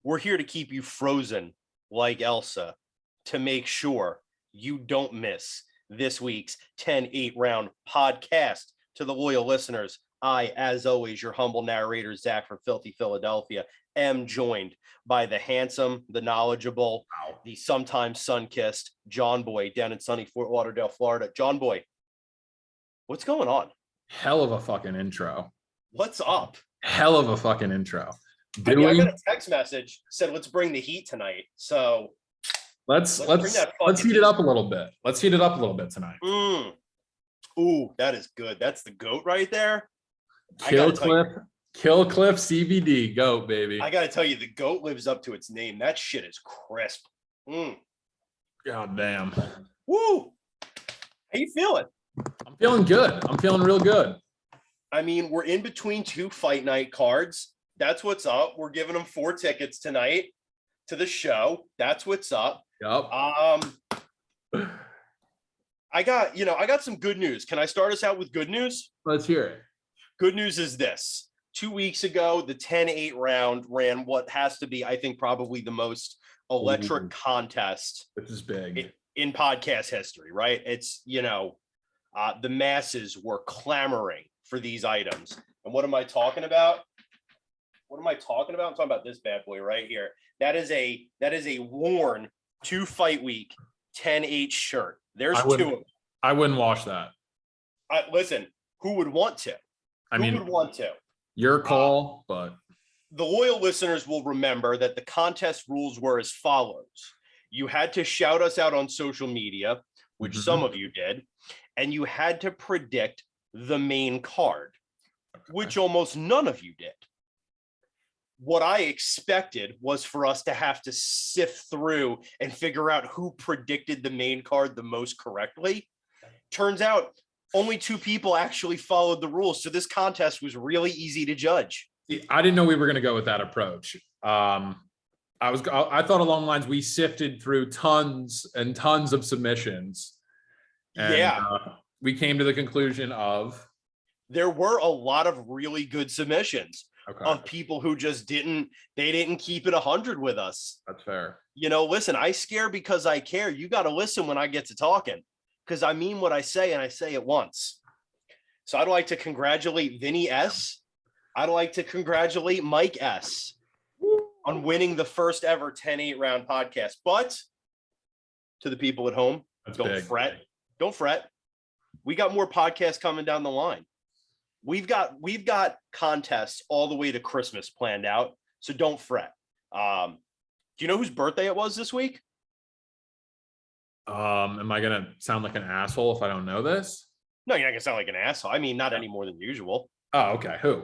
We're here to keep you frozen like Elsa to make sure you don't miss this week's 10-8 round podcast. To the loyal listeners, I, as always, your humble narrator, Zach from Filthy Philadelphia, am joined by the handsome, the knowledgeable, the sometimes sun-kissed John Boy down in sunny Fort Lauderdale, Florida. John Boy, what's going on? Hell of a fucking intro. What's up? Hell of a fucking intro. I got a text message said let's bring the heat tonight. So let's heat it up a little bit. Let's heat it up a little bit tonight. Ooh, that is good. That's the GOAT right there. Kill Cliff CBD GOAT, baby. I gotta tell you, the GOAT lives up to its name. That shit is crisp. God damn. Woo! How you feeling? I'm feeling good. I'm feeling real good. I mean, we're in between two fight night cards. That's what's up. We're giving them 4 tickets tonight to the show. That's what's up. Yep. I got some good news. Can I start us out with good news? Let's hear it. Good news is this. 2 weeks ago, the 10-8 round ran what has to be, I think, probably the most electric contest. This is big. In podcast history, right? It's, the masses were clamoring for these items. And what am I talking about? I'm talking about this bad boy right here. That is a worn 2 fight week 10-8 shirt. There's 2 of them. I wouldn't wash that. Listen, who would want to? Who would want to? Your call, but the loyal listeners will remember that the contest rules were as follows. You had to shout us out on social media, which some of you did, and you had to predict the main card, which almost none of you did. What I expected was for us to have to sift through and figure out who predicted the main card the most correctly. Turns out only 2 people actually followed the rules. So this contest was really easy to judge. I didn't know we were going to go with that approach. I thought along the lines we sifted through tons and tons of submissions. And, we came to the conclusion of there were a lot of really good submissions. Okay. Of people who just didn't keep it 100 with us. That's fair. Listen, I scare because I care. You got to listen when I get to talking because I mean what I say and I say it once. So I'd like to congratulate Vinny S. I'd like to congratulate Mike S. on winning the first ever 10-8 round podcast. But to the people at home, don't fret. Don't fret. We got more podcasts coming down the line. We've got contests all the way to Christmas planned out, so don't fret. Do you know whose birthday it was this week? Am I gonna sound like an asshole if I don't know this? No, you're not gonna sound like an asshole. I mean, not any more than usual. Oh, okay. Who?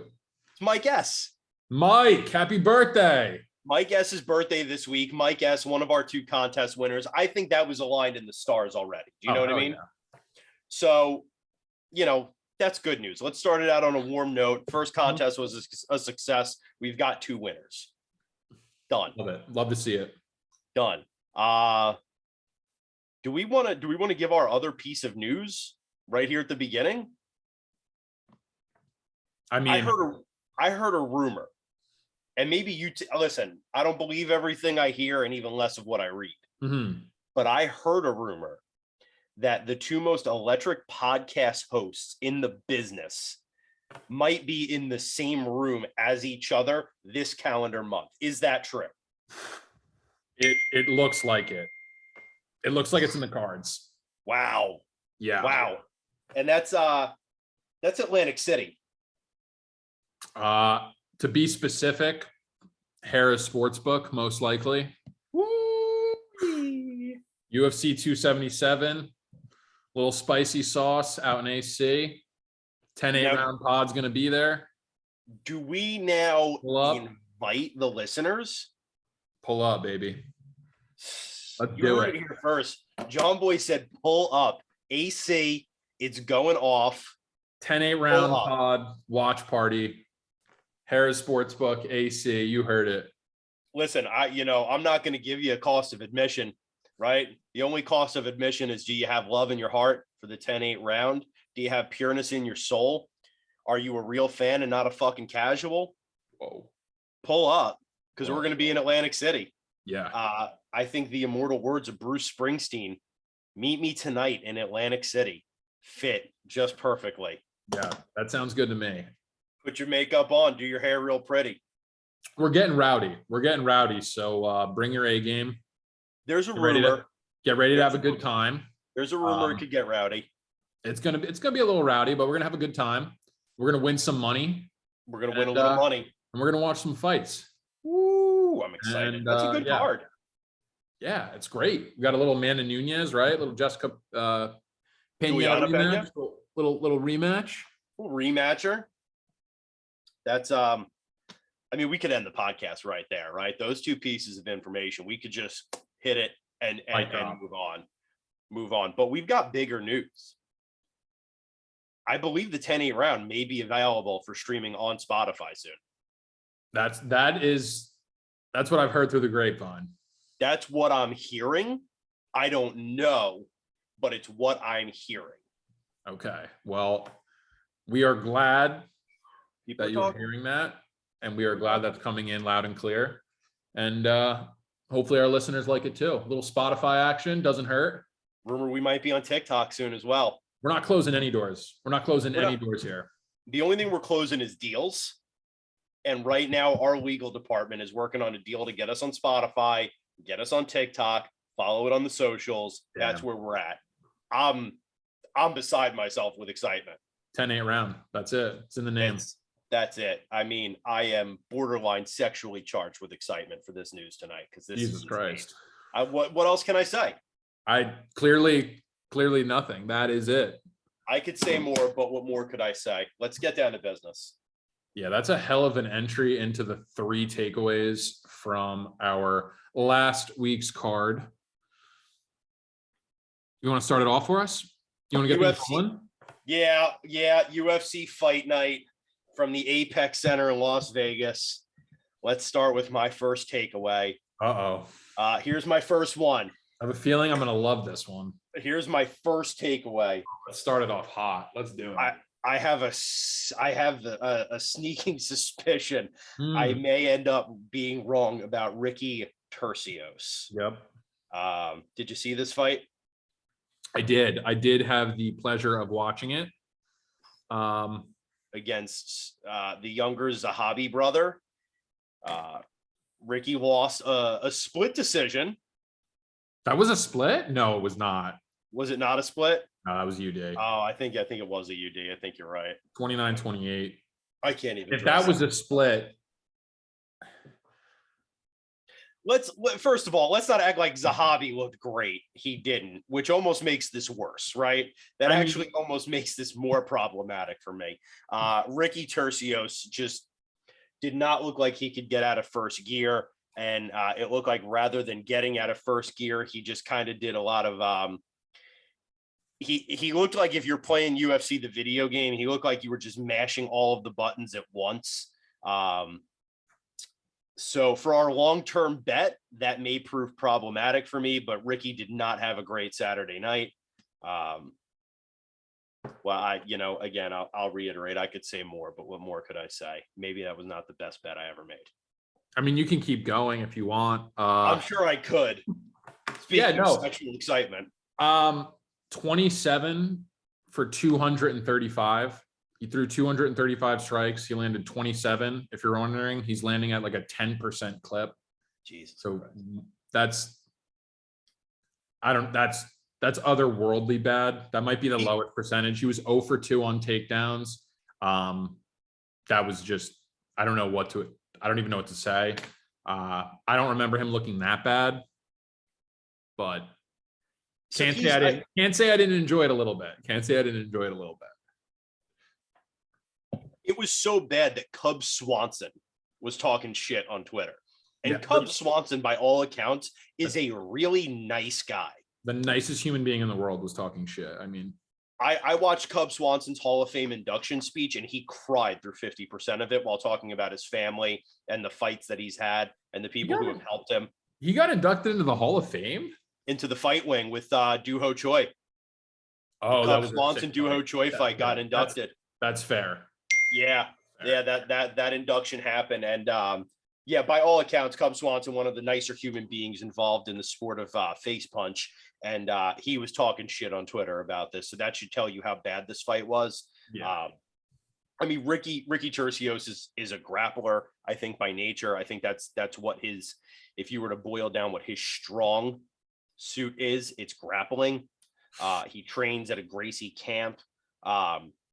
It's Mike S. Mike, happy birthday. Mike S.'s birthday this week. Mike S., one of our 2 contest winners. I think that was aligned in the stars already. Do you know what I mean? Yeah. So, that's good news. Let's start it out on a warm note. First contest was a success. We've got 2 winners. Done. Love it. Love to see it. Done. Do we want to give our other piece of news right here at the beginning? I mean, I heard a rumor, and maybe you listen. I don't believe everything I hear, and even less of what I read. But I heard a rumor that the 2 most electric podcast hosts in the business might be in the same room as each other this calendar month. Is that true? It looks like it. It looks like it's in the cards. Wow. Yeah. Wow. And that's Atlantic City. To be specific, Harris Sportsbook, most likely. Woo! UFC 277. Little spicy sauce out in AC. 10-8 round pod's going to be there. Do we now invite the listeners? Pull up, baby. Let's you heard it here first. John Boy said pull up. AC, it's going off. 10-8 round pod, watch party. Harris Sportsbook, AC, you heard it. Listen, I'm not going to give you a cost of admission. Right? The only cost of admission is, do you have love in your heart for the 10-8 round? Do you have pureness in your soul? Are you a real fan and not a fucking casual? Whoa. Pull up. because we're going to be in Atlantic City. Yeah. I think the immortal words of Bruce Springsteen, "Meet me tonight in Atlantic City," fit just perfectly. Yeah, that sounds good to me. Put your makeup on, do your hair real pretty. We're getting rowdy. So bring your A game. There's a rumor. Get ready to have a good time. There's a rumor it could get rowdy. It's gonna be a little rowdy, but we're gonna have a good time. We're gonna win some money. We're gonna win a little money, and we're gonna watch some fights. Woo! I'm excited. And, that's a good card. Yeah, it's great. We got a little Amanda Nunes, right? A little Jessica Pena rematch. Little rematch. Rematcher. That's I mean, we could end the podcast right there, right? Those two pieces of information, we could just hit it and move on. But we've got bigger news. I believe the 10-8 round may be available for streaming on Spotify soon. That's what I've heard through the grapevine. That's what I'm hearing. I don't know, but it's what I'm hearing. Okay. Well, we are glad that you're talking. hearing that, and we are glad that's coming in loud and clear. And hopefully our listeners like it too. A little Spotify action doesn't hurt. Rumor we might be on TikTok soon as well. We're not closing any doors. We're not closing any doors here. The only thing we're closing is deals. And right now, our legal department is working on a deal to get us on Spotify, get us on TikTok, follow it on the socials. Yeah. That's where we're at. I'm beside myself with excitement. 10-8 round. That's it. It's in the name. That's it. I mean, I am borderline sexually charged with excitement for this news tonight because this Jesus Christ. What else can I say? I clearly nothing. That is it. I could say more, but what more could I say? Let's get down to business. Yeah, that's a hell of an entry into the 3 takeaways from our last week's card. You want to start it off for us? You want to get things going? Yeah. UFC fight night from the Apex Center in Las Vegas. Let's start with my first takeaway. Here's my first one. I have a feeling I'm going to love this one. Here's my first takeaway. Let's start it off hot. Let's do it. I have a sneaking suspicion I may end up being wrong about Ricky Turcios. Yep. Did you see this fight? I did have the pleasure of watching it. Against the younger Zahabi brother. Ricky lost a split decision. That was a split? No, it was not. Was it not a split? No, that was UD. Oh, I think it was a UD. I think you're right. 29-28. I can't even. If that was a split. First of all, let's not act like Zahabi looked great. He didn't, which almost makes this worse, right? That actually almost makes this more problematic for me. Ricky Turcios just did not look like he could get out of first gear. And it looked like rather than getting out of first gear, he just kind of did a lot of he looked like if you're playing UFC, the video game, he looked like you were just mashing all of the buttons at once. So for our long-term bet, that may prove problematic for me, but Ricky did not have a great Saturday night. Well, again, I'll reiterate, I could say more, but what more could I say? Maybe that was not the best bet I ever made. I mean, you can keep going if you want. I'm sure I could. Speaking of sexual excitement. 27 for 235. He threw 235 strikes. He landed 27. If you're wondering, he's landing at like a 10% clip. Jesus. So that's otherworldly bad. That might be the lowest percentage. He was 0 for 2 on takedowns. That was just, I don't even know what to say. I don't remember him looking that bad, but can't say I didn't enjoy it a little bit. It was so bad that Cub Swanson was talking shit on Twitter. And Cub Swanson, by all accounts, is a really nice guy. The nicest human being in the world was talking shit. I mean, I watched Cub Swanson's Hall of Fame induction speech, and he cried through 50% of it while talking about his family and the fights that he's had and the people who have helped him. He got inducted into the Hall of Fame? Into the fight wing with Doo Ho Choi. Oh, Cub Swanson Doo Ho Choi fight got inducted. That's fair. Yeah. That induction happened. And Yeah, by all accounts, Cub Swanson, one of the nicer human beings involved in the sport of face punch. And he was talking shit on Twitter about this. So that should tell you how bad this fight was. Yeah. I mean, Ricky Turcios is a grappler, I think, by nature. I think that's what his, if you were to boil down what his strong suit is, it's grappling. He trains at a Gracie camp.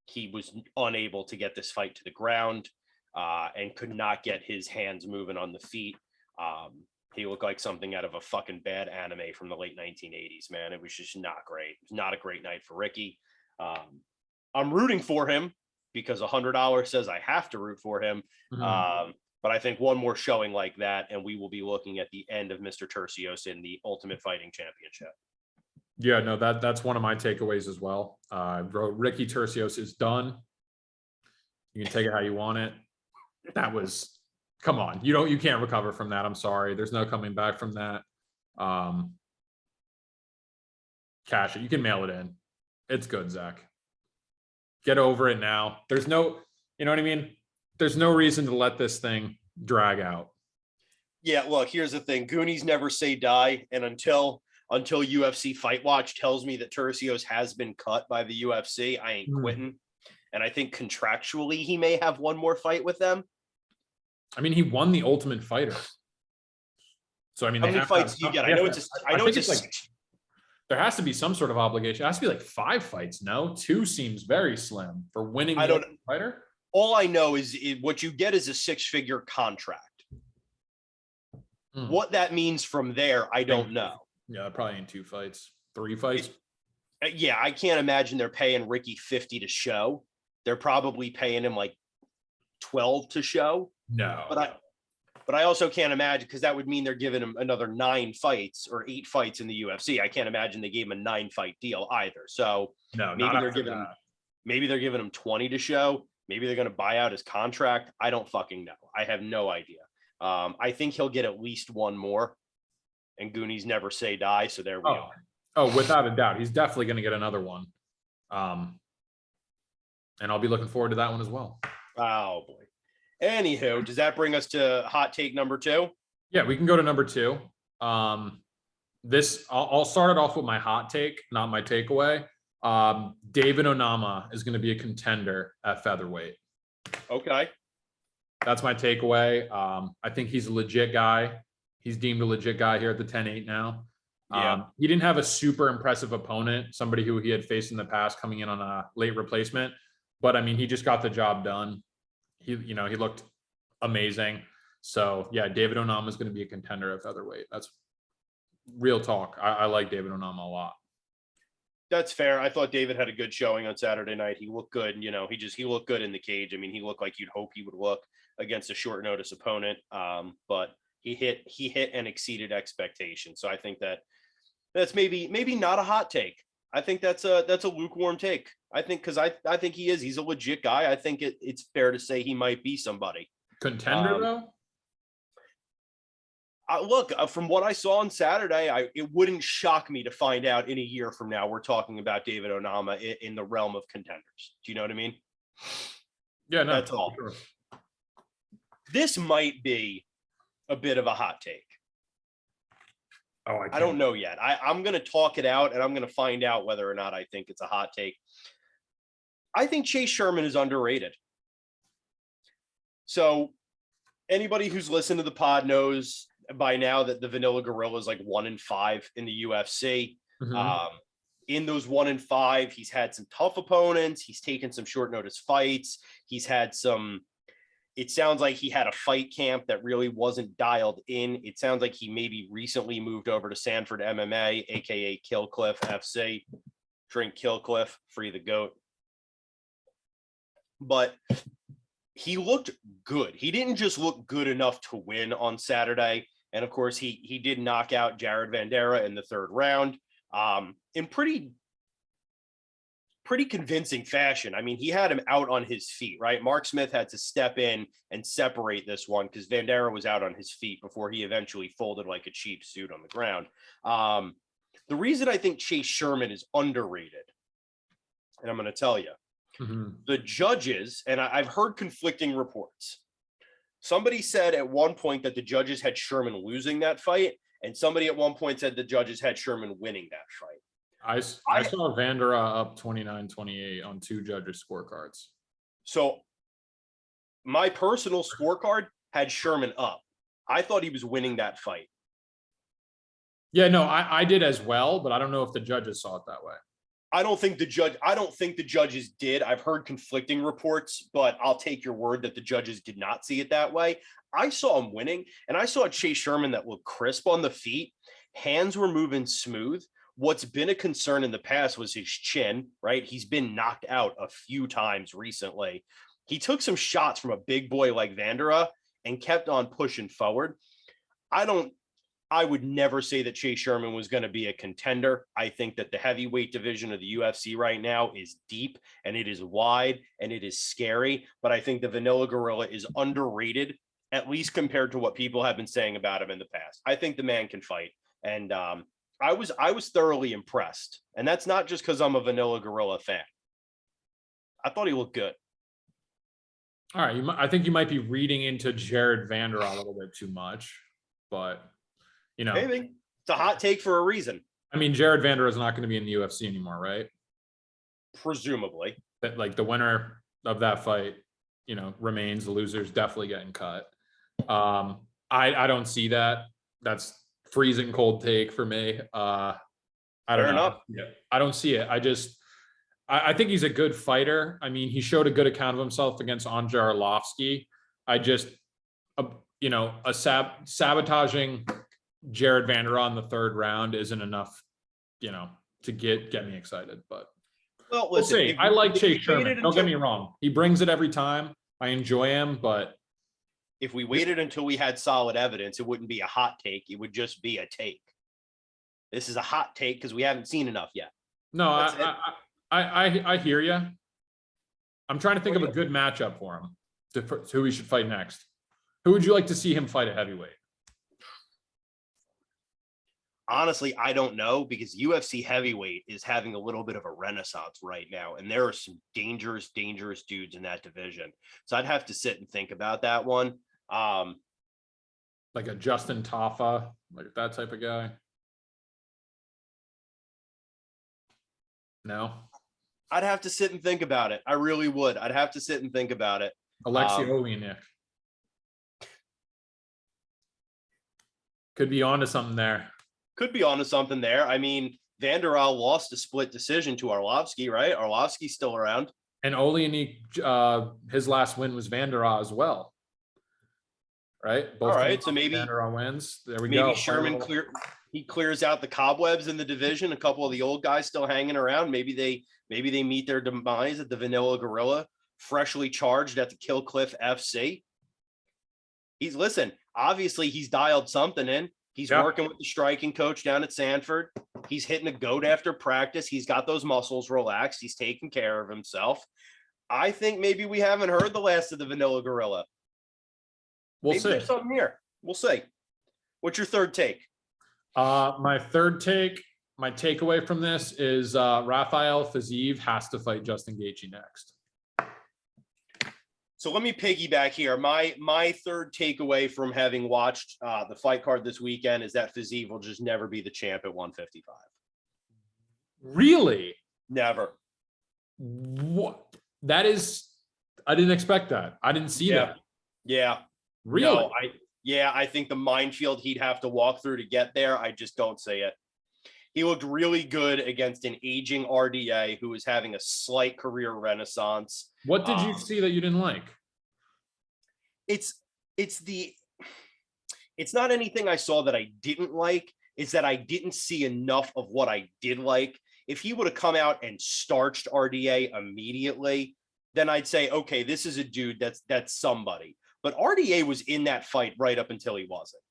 He was unable to get this fight to the ground and could not get his hands moving on the feet. He looked like something out of a fucking bad anime from the late 1980s, man. It was just not great. It was not a great night for Ricky. I'm rooting for him because $100 says I have to root for him. But I think one more showing like that, and we will be looking at the end of Mr. Turcios in the Ultimate Fighting Championship. Yeah, no, that's one of my takeaways as well. Ricky Turcios is done. You can take it how you want it. That was, come on, you can't recover from that. I'm sorry. There's no coming back from that. Cash it. You can mail it in. It's good, Zach. Get over it now. There's no, you know what I mean? There's no reason to let this thing drag out. Yeah, look, here's the thing. Goonies never say die. And until UFC Fight Watch tells me that Turcios has been cut by the UFC, I ain't quitting. And I think contractually he may have one more fight with them. I mean, he won the Ultimate Fighter. So I mean, how many fights do you get? I know it's like, there has to be some sort of obligation. It has to be like 5 fights. No, 2 seems very slim for winning the Ultimate Fighter. All I know is what you get is a 6-figure contract. What that means from there, I don't know. Yeah, probably in 2 fights, 3 fights. Yeah, I can't imagine they're paying Ricky 50 to show. They're probably paying him like 12 to show. No, but I also can't imagine, because that would mean they're giving him another 9 fights or 8 fights in the UFC. I can't imagine they gave him a 9-fight deal either. So no, maybe they're giving him 20 to show. Maybe they're going to buy out his contract. I don't fucking know. I have no idea. I think he'll get at least one more, and Goonies never say die. So there we are. Oh, without a doubt. He's definitely going to get another one. And I'll be looking forward to that one as well. Oh boy. Anywho, does that bring us to hot take number 2? Yeah, we can go to number 2. I'll start it off with my hot take, not my takeaway. David Onama is going to be a contender at featherweight. Okay. That's my takeaway. I think he's a legit guy. He's deemed a legit guy here at the 10-8 now. He didn't have a super impressive opponent, somebody who he had faced in the past coming in on a late replacement. But I mean, he just got the job done. He looked amazing. So yeah, David Onama is going to be a contender at featherweight. That's real talk. I like David Onama a lot. That's fair. I thought David had a good showing on Saturday night. He looked good. He looked good in the cage. I mean, he looked like you'd hope he would look against a short notice opponent. But he hit and exceeded expectations. So I think that's maybe not a hot take. I think that's a lukewarm take. I think because I think he's a legit guy. I think it's fair to say he might be somebody. Contender though? Look, from what I saw on Saturday, it wouldn't shock me to find out in a year from now we're talking about David Onama in the realm of contenders. Do you know what I mean? Yeah, no, that's all. Sure. This might be a bit of a hot take. Oh, I don't know yet. I'm going to talk it out, and I'm going to find out whether or not I think it's a hot take. I think Chase Sherman is underrated. So anybody who's listened to the pod knows by now that the Vanilla Gorilla is like 1-5 in the UFC. In those 1-5, he's had some tough opponents. He's taken some short notice fights. He's had it sounds like he had a fight camp that really wasn't dialed in. It sounds like he maybe recently moved over to Sanford MMA, aka Killcliff FC. Drink Killcliff, free the goat. But he looked good. He didn't just look good enough to win on Saturday. And of course, he did knock out Jared Vandera in the 3rd round in pretty convincing fashion. I mean, he had him out on his feet, right? Mark Smith had to step in and separate this one because Vandera was out on his feet before he eventually folded like a cheap suit on the ground. The reason I think Chase Sherman is underrated, and I'm going to tell you, the judges, and I've heard conflicting reports. Somebody said at one point that the judges had Sherman losing that fight, and somebody at one point said the judges had Sherman winning that fight. I saw Vandera up 29-28 on 2 judges' scorecards. So my personal scorecard had Sherman up. I thought he was winning that fight. Yeah, no, I did as well, but I don't know if the judges saw it that way. I don't think the judges did. I've heard conflicting reports, but I'll take your word that the judges did not see it that way. I saw him winning, and I saw Chase Sherman that looked crisp on the feet. Hands were moving smooth. What's been a concern in the past was his chin, right? He's been knocked out a few times recently. He took some shots from a big boy like Vandera and kept on pushing forward. I would never say that Chase Sherman was going to be a contender. I think that the heavyweight division of the UFC right now is deep and it is wide and it is scary. But I think the Vanilla Gorilla is underrated, at least compared to what people have been saying about him in the past. I think the man can fight. And I was thoroughly impressed. And that's not just because I'm a Vanilla Gorilla fan. I thought he looked good. All right. I think you might be reading into Jared Vandera a little bit too much, but you know, maybe it's a hot take for a reason. I mean, Jared Vandera is not going to be in the UFC anymore, right? Presumably. That like the winner of that fight, you know, remains. The loser's definitely getting cut. I don't see that. That's freezing cold take for me. I don't know. Enough. Yeah, I don't see it. I think he's a good fighter. I mean, he showed a good account of himself against Andrei Arlovsky. Sabotaging Jared Vandera in the 3rd round isn't enough, you know, to get me excited. But well, we'll see. I like Chase Sherman. Don't get me wrong. He brings it every time. I enjoy him, but if we waited until we had solid evidence, it wouldn't be a hot take. It would just be a take. This is a hot take because we haven't seen enough yet. No, I hear you. I'm trying to think of a good matchup for him. Who he should fight next. Who would you like to see him fight at heavyweight? Honestly, I don't know, because UFC heavyweight is having a little bit of a renaissance right now. And there are some dangerous dudes in that division. So I'd have to sit and think about that one. Like a Justin Tafa, like that type of guy. No, I'd have to sit and think about it. I really would. I'd have to sit and think about it. Alexei Olenek. Could be onto something there. I mean, Vanderbilt lost a split decision to Arlovsky, right? Arlovsky's still around. And Olenek, his last win was Vandera as well. Right? Both all right, so maybe Vandera wins. There we maybe go. Maybe Sherman clears out the cobwebs in the division. A couple of the old guys still hanging around. Maybe they meet their demise at the Vanilla Gorilla, freshly charged at the Kill Cliff FC. Obviously he's dialed something in. He's working with the striking coach down at Sanford. He's hitting a goat after practice. He's got those muscles relaxed. He's taking care of himself. I think maybe we haven't heard the last of the Vanilla Gorilla. We'll see. There's something here. We'll see. What's your 3rd take? My 3rd take, my takeaway from this is Rafael Fisiev has to fight Justin Gaethje next. So let me piggyback here. My 3rd takeaway from having watched the fight card this weekend is that Fisiev will just never be the champ at 155. Really? Never. What? That is, I didn't expect that. I didn't see that. Yeah. Really? No, I think the minefield he'd have to walk through to get there. I just don't see it. He looked really good against an aging RDA who was having a slight career renaissance. What did you see that you didn't like? It's not anything I saw that I didn't like. It's that I didn't see enough of what I did like. If he would have come out and starched RDA immediately, then I'd say, okay, this is a dude that's somebody. But RDA was in that fight right up until he wasn't.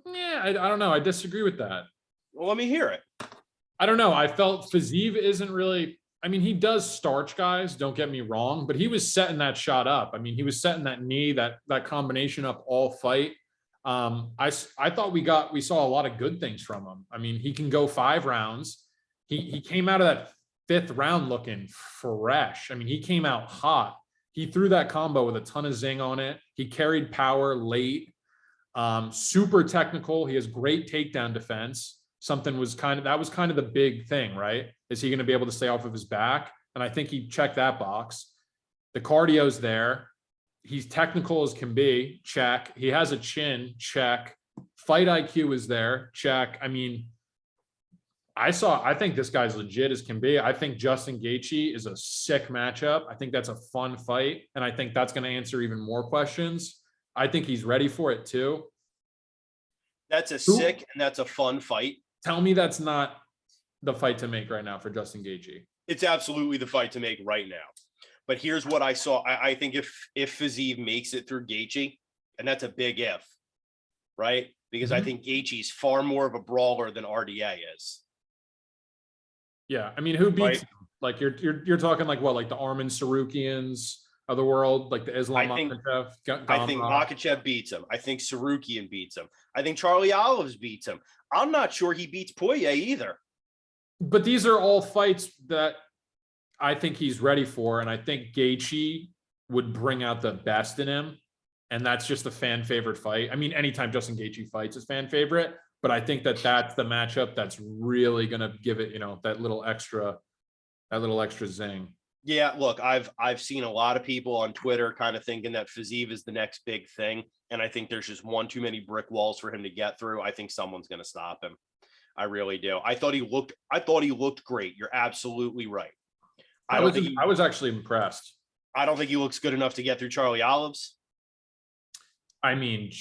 Yeah, I don't know. I disagree with that. Well, let me hear it. I don't know. I felt Fisiev isn't really, I mean, he does starch guys, don't get me wrong, but he was setting that shot up. I mean, he was setting that knee, that combination up all fight. I thought we saw a lot of good things from him. I mean, he can go 5 rounds. He came out of that 5th round looking fresh. I mean, he came out hot. he threw that combo with a ton of zing on it. He carried power late, super technical. He has great takedown defense. That was kind of the big thing, right? Is he going to be able to stay off of his back? And I think he checked that box. The cardio's there. He's technical as can be. Check. He has a chin. Check. Fight IQ is there. Check. I mean, I think this guy's legit as can be. I think Justin Gaethje is a sick matchup. I think that's a fun fight. And I think that's going to answer even more questions. I think he's ready for it too. That's a sick and that's a fun fight. Tell me that's not the fight to make right now for Justin Gaethje. It's absolutely the fight to make right now. But here's what I saw. I think if Fisiev makes it through Gaethje, and that's a big if, right? Because I think Gaethje's far more of a brawler than RDA is. Yeah, I mean, who beats him? Like you're talking like what, like the Arman Sarukians of the world, like the Islam Makhachev? I think Makhachev beats him. I think Sarukian beats him. I think Charlie Olives beats him. I'm not sure he beats Poirier either. But these are all fights that I think he's ready for, and I think Gaethje would bring out the best in him, and that's just a fan favorite fight. I mean, anytime Justin Gaethje fights is fan favorite, but I think that that's the matchup that's really going to give it, that little extra zing. Yeah, look, I've seen a lot of people on Twitter kind of thinking that Fisiev is the next big thing, and I think there's just one too many brick walls for him to get through. I think someone's going to stop him. I really do. I thought he looked great. You're absolutely right. I was actually impressed. I don't think he looks good enough to get through Charlie Olives. I mean,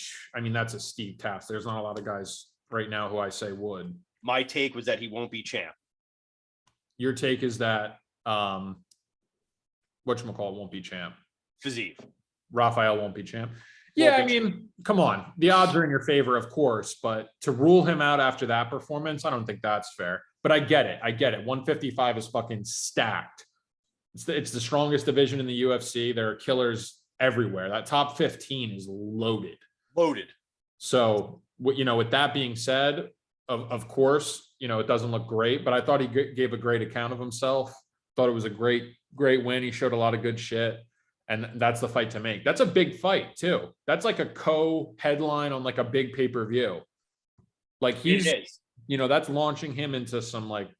that's a steep task. There's not a lot of guys right now who I say would. My take was that he won't be champ. Your take is that whatchamacallit won't be champ. Fisiev. Rafael won't be champ. Yeah, I mean, come on. The odds are in your favor, of course, but to rule him out after that performance, I don't think that's fair. But I get it. 155 is fucking stacked. It's the strongest division in the UFC. There are killers everywhere. That top 15 is loaded. So, with that being said, of course, it doesn't look great, but I thought he gave a great account of himself. Thought it was a great win. He showed a lot of good shit. And that's the fight to make. That's a big fight too. That's like a co-headline on like a big pay-per-view. Like that's launching him into some like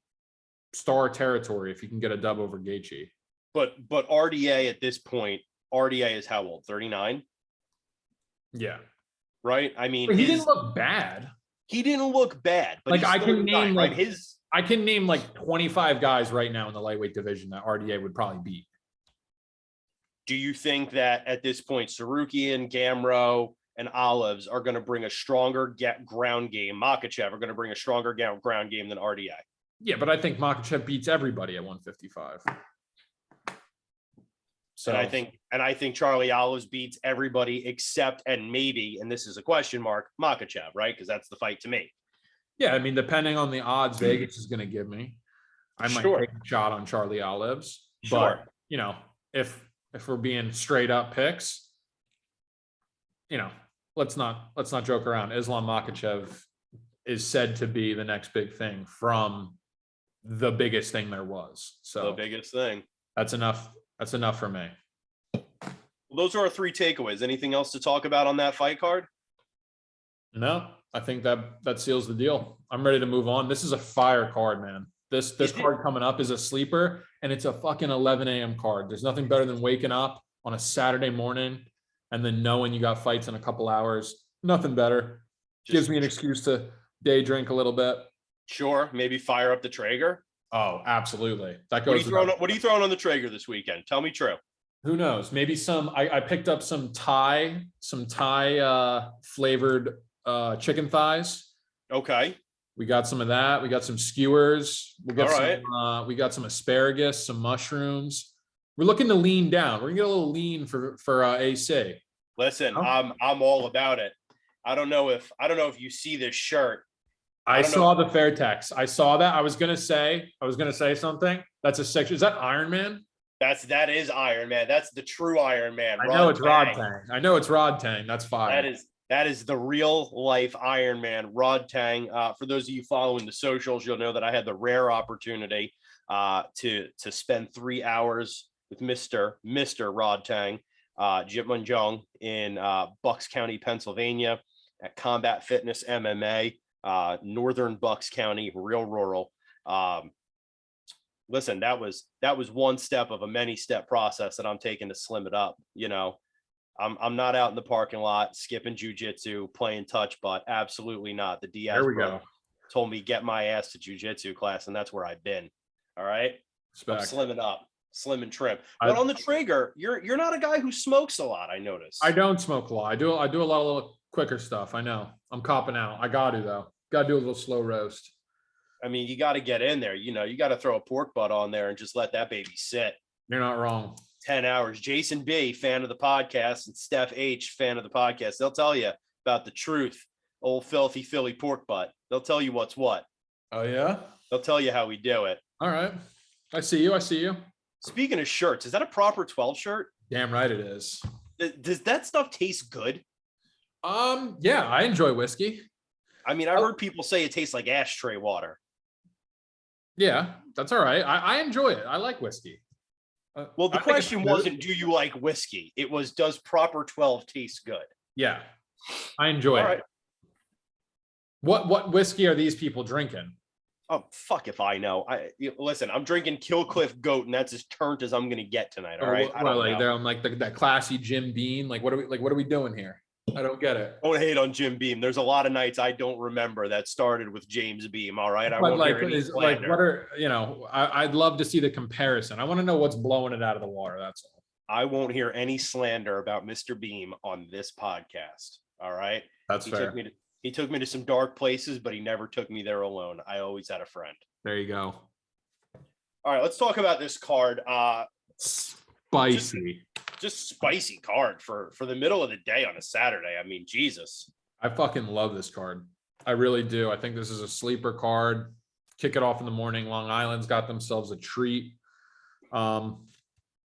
star territory if he can get a dub over Gaethje. But RDA at this point, RDA is how old? 39? Yeah. Right? I mean, he didn't look bad. He didn't look bad. But like I can name I can name like 25 guys right now in the lightweight division that RDA would probably beat. Do you think that at this point, Sarukian, Gamrot, and Olives are going to bring a stronger ground game? Makhachev are going to bring a stronger ground game than RDA? Yeah, but I think Makhachev beats everybody at 155. So and I think Charlie Olives beats everybody except, and maybe, and this is a question mark, Makhachev, right? Because that's the fight to me. Yeah, I mean, depending on the odds Vegas is going to give me, I might take a shot on Charlie Olives. Sure. But if we're being straight up picks, let's not joke around. Islam Makhachev is said to be the next big thing from the biggest thing there was. So the biggest thing. That's enough. That's enough for me. Well, those are our 3 takeaways. Anything else to talk about on that fight card? No, I think that seals the deal. I'm ready to move on. This is a fire card, man. This card coming up is a sleeper, and it's a fucking 11 a.m. card. There's nothing better than waking up on a Saturday morning and then knowing you got fights in a couple hours. Nothing better. Gives me an excuse to day drink a little bit. Sure. Maybe fire up the Traeger. Oh, absolut. That goes. What are you throwing on the Traeger this weekend? Tell me true. Who knows? Maybe I picked up some Thai flavored chicken thighs. Okay. We got some of that. We got some skewers. We got some asparagus, some mushrooms. We're looking to lean down. We're gonna get a little lean for AC. Listen, I'm all about it. I don't know if you see this shirt. I saw the Fairtex. I saw that. I was gonna say something. That's a section. Is that Iron Man? That is Iron Man. That's the true Iron Man. I know it's Rod Tang. That's fine. That is the real life Iron Man, Rod Tang. For those of you following the socials, you'll know that I had the rare opportunity to spend 3 hours with Mr. Rod Tang, Jitmunjung in Bucks County, Pennsylvania, at Combat Fitness MMA, Northern Bucks County, real rural. Listen, that was one step of a many step process that I'm taking to slim it up. You know, I'm not out in the parking lot skipping jujitsu, playing touch butt. Absolutely not. The Diaz There we bro go. told me get my ass to jujitsu class, and that's where I've been. All right, I'm Respect. slimming up, slim and trim. But on the Traeger, you're not a guy who smokes a lot. I noticed. I don't smoke a lot. I do a lot of little quicker stuff. I know. I'm copping out. I got to though. Got to do a little slow roast. I mean, you got to get in there. You know, you got to throw a pork butt on there and just let that baby sit. You're not wrong. 10 hours. Jason B, fan of the podcast, and Steph H, fan of the podcast. They'll tell you about the truth. Old filthy Philly pork butt. They'll tell you what's what. Oh yeah. They'll tell you how we do it. All right. I see you. I see you. Speaking of shirts, is that a proper 12 shirt? Damn right it is. Does that stuff taste good? Yeah, I enjoy whiskey. I mean, I've heard people say it tastes like ashtray water. Yeah, that's all right. I enjoy it. I like whiskey. Well, the question wasn't, do you like whiskey? It was, does proper 12 taste good? Yeah, I enjoy it. Right. What whiskey are these people drinking? Oh, fuck if I know. Listen, I'm drinking Killcliff Goat, and that's as turnt as I'm gonna get tonight. All right. They're on like that classy Jim Beam. What are we doing here? I don't get it. Don't hate on Jim Beam. There's a lot of nights I don't remember that started with James Beam. All right. What are I'd love to see the comparison. I want to know what's blowing it out of the water. That's all. I won't hear any slander about Mr. Beam on this podcast. All right. That's fair. He took me to some dark places, but he never took me there alone. I always had a friend. There you go. All right, let's talk about this card. Spicy. Just spicy card for the middle of the day on a Saturday. I mean, Jesus. I fucking love this card. I really do. I think this is a sleeper card. Kick it off in the morning. Long Island's got themselves a treat.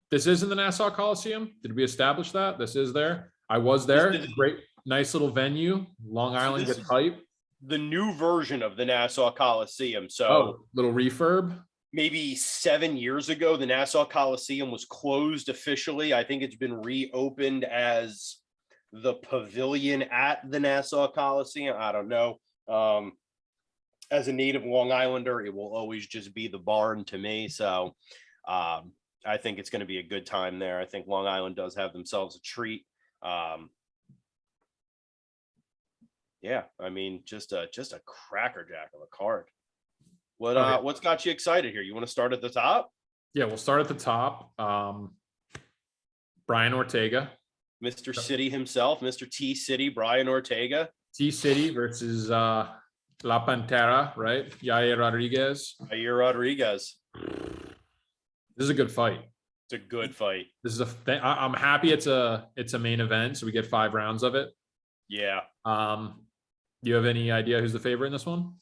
This is in the Nassau Coliseum. Did we establish that? This is there. I was there. Great. Nice little venue. Long Island gets hype. The new version of the Nassau Coliseum. So little refurb. Maybe 7 years ago, the Nassau Coliseum was closed officially. I think it's been reopened as the pavilion at the Nassau Coliseum. I don't know. As a native Long Islander, it will always just be the barn to me. So I think it's going to be a good time there. I think Long Island does have themselves a treat. Yeah, I mean, just a crackerjack of a card. What's got you excited here? You want to start at the top? Yeah, we'll start at the top. Brian Ortega, Mr. City himself, Mr. T City, Brian Ortega. T City versus La Pantera, right? Yair Rodriguez. Yair Rodriguez. This is a good fight. It's a good fight. This is I'm happy it's a main event, so we get 5 rounds of it. Yeah. Do you have any idea who's the favorite in this one?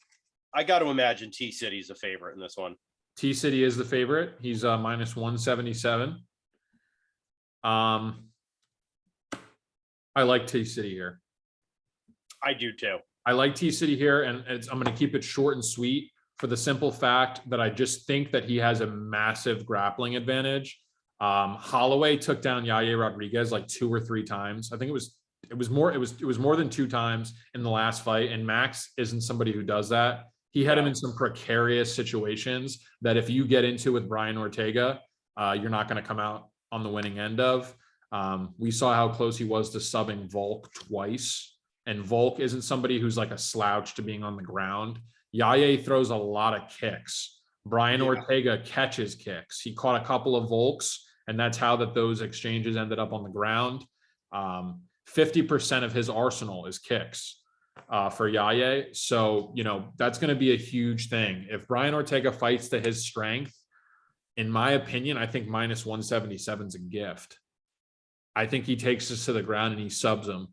I got to imagine T City's the favorite in this one. T City is the favorite. He's minus 177. I like T City here. I do too. I like T City here, and I'm going to keep it short and sweet for the simple fact that I just think that he has a massive grappling advantage. Holloway took down Yair Rodriguez like 2 or 3 times. I think it was more than 2 times in the last fight, and Max isn't somebody who does that. He had him in some precarious situations that if you get into with Brian Ortega, you're not going to come out on the winning end of. We saw how close he was to subbing Volk twice, and Volk isn't somebody who's like a slouch to being on the ground. Yair throws a lot of kicks. Brian Ortega catches kicks. He caught a couple of Volks, and that's how those exchanges ended up on the ground. 50% of his arsenal is kicks for Yair. So, that's going to be a huge thing. If Brian Ortega fights to his strength, in my opinion, I think minus 177 is a gift. I think he takes us to the ground and he subs him.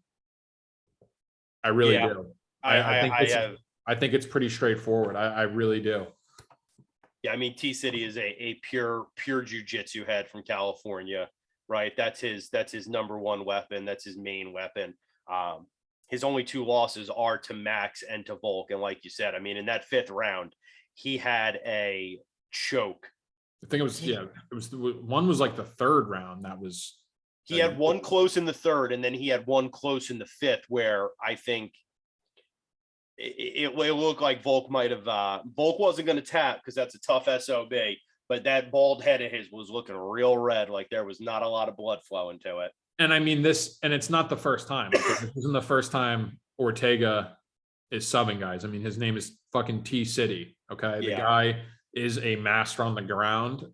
I really do. I think it's pretty straightforward. I really do. Yeah, I mean, T City is a pure jiu-jitsu head from California, right? That's his number one weapon. That's his main weapon. His only 2 losses are to Max and to Volk. And like you said, I mean, in that 5th round, he had a choke I think it was, yeah, it was one was like the third round. That was, he had one close in the third, and then he had one close in the fifth, where I think it looked like Volk might have Volk wasn't going to tap because that's a tough SOB, but that bald head of his was looking real red, like there was not a lot of blood flowing to it. And I mean this, and it's not the first time. This isn't the first time Ortega is subbing guys. I mean, his name is fucking T City. Okay, the guy is a master on the ground.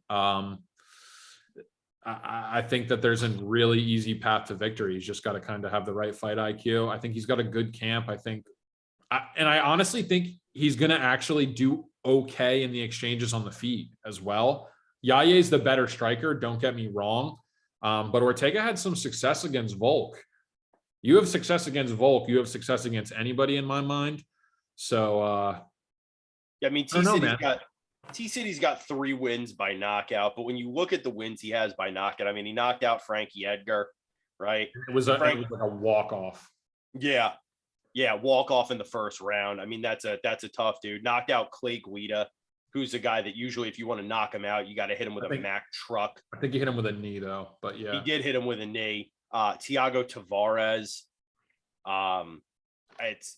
I think that there's a really easy path to victory. He's just got to kind of have the right fight IQ. I think he's got a good camp. I honestly think he's going to actually do okay in the exchanges on the feet as well. Yaye's the better striker, don't get me wrong. But Ortega had some success against Volk. You have success against Volk, you have success against anybody in my mind. So yeah, I mean, T City's got 3 wins by knockout, but when you look at the wins he has by knockout, I mean, he knocked out Frankie Edgar, right? It was like a walk-off. Yeah. Yeah, walk off in the first round. I mean, that's a tough dude. Knocked out Clay Guida, who's the guy that usually, if you want to knock him out, you got to hit him with a Mack truck. I think he hit him with a knee, though. But yeah, he did hit him with a knee. Thiago Tavares. It's,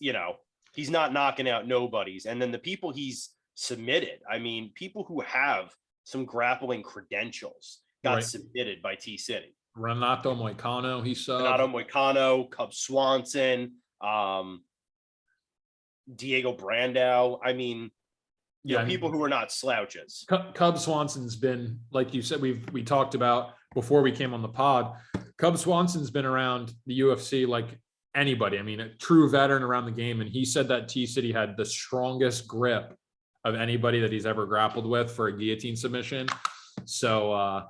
he's not knocking out nobodies. And then the people he's submitted, I mean, people who have some grappling credentials got submitted by T City. Renato Moicano, he subbed. Renato Moicano, Cub Swanson. Diego Brandao. I mean, people who are not slouches. Cub Swanson's been, like you said, we talked about before we came on the pod. Cub Swanson's been around the UFC like anybody. I mean, a true veteran around the game, and he said that T City had the strongest grip of anybody that he's ever grappled with for a guillotine submission. So,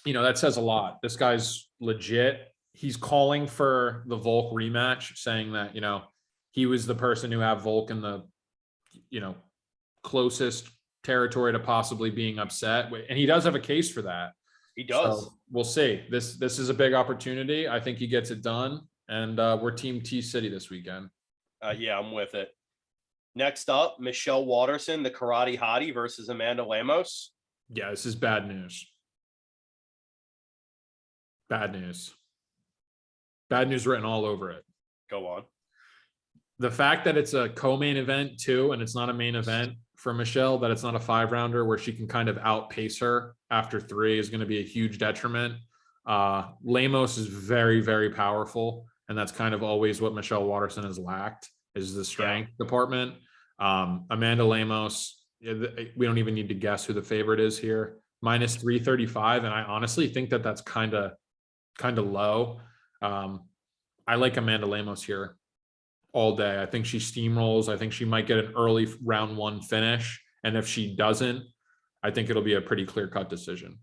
that says a lot. This guy's legit. He's calling for the Volk rematch, saying that, he was the person who had Volk in the, closest territory to possibly being upset. And he does have a case for that. He does. So we'll see. This is a big opportunity. I think he gets it done. And we're Team T City this weekend. Yeah, I'm with it. Next up, Michelle Waterson, the karate hottie versus Amanda Lemos. Yeah, this is bad news. Bad news. Bad news written all over it. Go on. The fact that it's a co-main event too, and it's not a main event for Michelle, that it's not a 5-rounder where she can kind of outpace her after 3 is going to be a huge detriment. Lemos is very, very powerful, and that's kind of always what Michelle Waterson has lacked, is the strength department. Amanda Lemos, we don't even need to guess who the favorite is here. Minus 335, and I honestly think that that's kind of low. I like Amanda Lemos here all day. I think she steamrolls. I think she might get an early round 1 finish. And if she doesn't, I think it'll be a pretty clear-cut decision.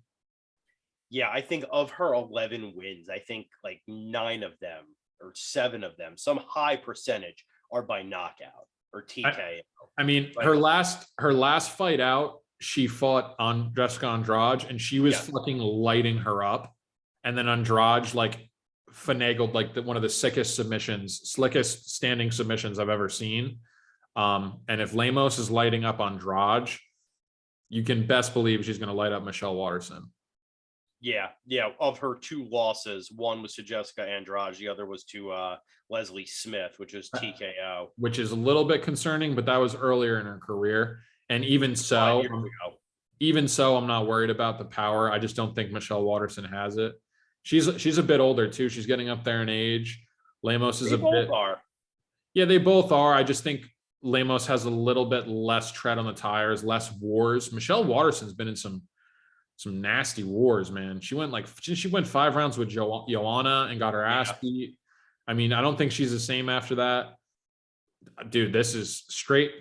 Yeah, I think of her 11 wins, I think like 9 of them or 7 of them, some high percentage, are by knockout or TKO. I mean, her last fight out, she fought on Jessica Andrade, and she was fucking lighting her up. And then Andrade finagled one of the slickest standing submissions I've ever seen. And if Lemos is lighting up Andrade, you can best believe she's going to light up Michelle Waterson. Yeah. Of her 2 losses, one was to Jessica Andrade, the other was to Leslie Smith, which is TKO. Which is a little bit concerning, but that was earlier in her career. And even so, I'm not worried about the power. I just don't think Michelle Waterson has it. She's a bit older too. She's getting up there in age. Lemos is Yeah, they both are. I just think Lemos has a little bit less tread on the tires, less wars. Michelle Waterson's been in some nasty wars, man. She went 5 rounds with Joanna and got her ass beat. I mean, I don't think she's the same after that. Dude, this is straight.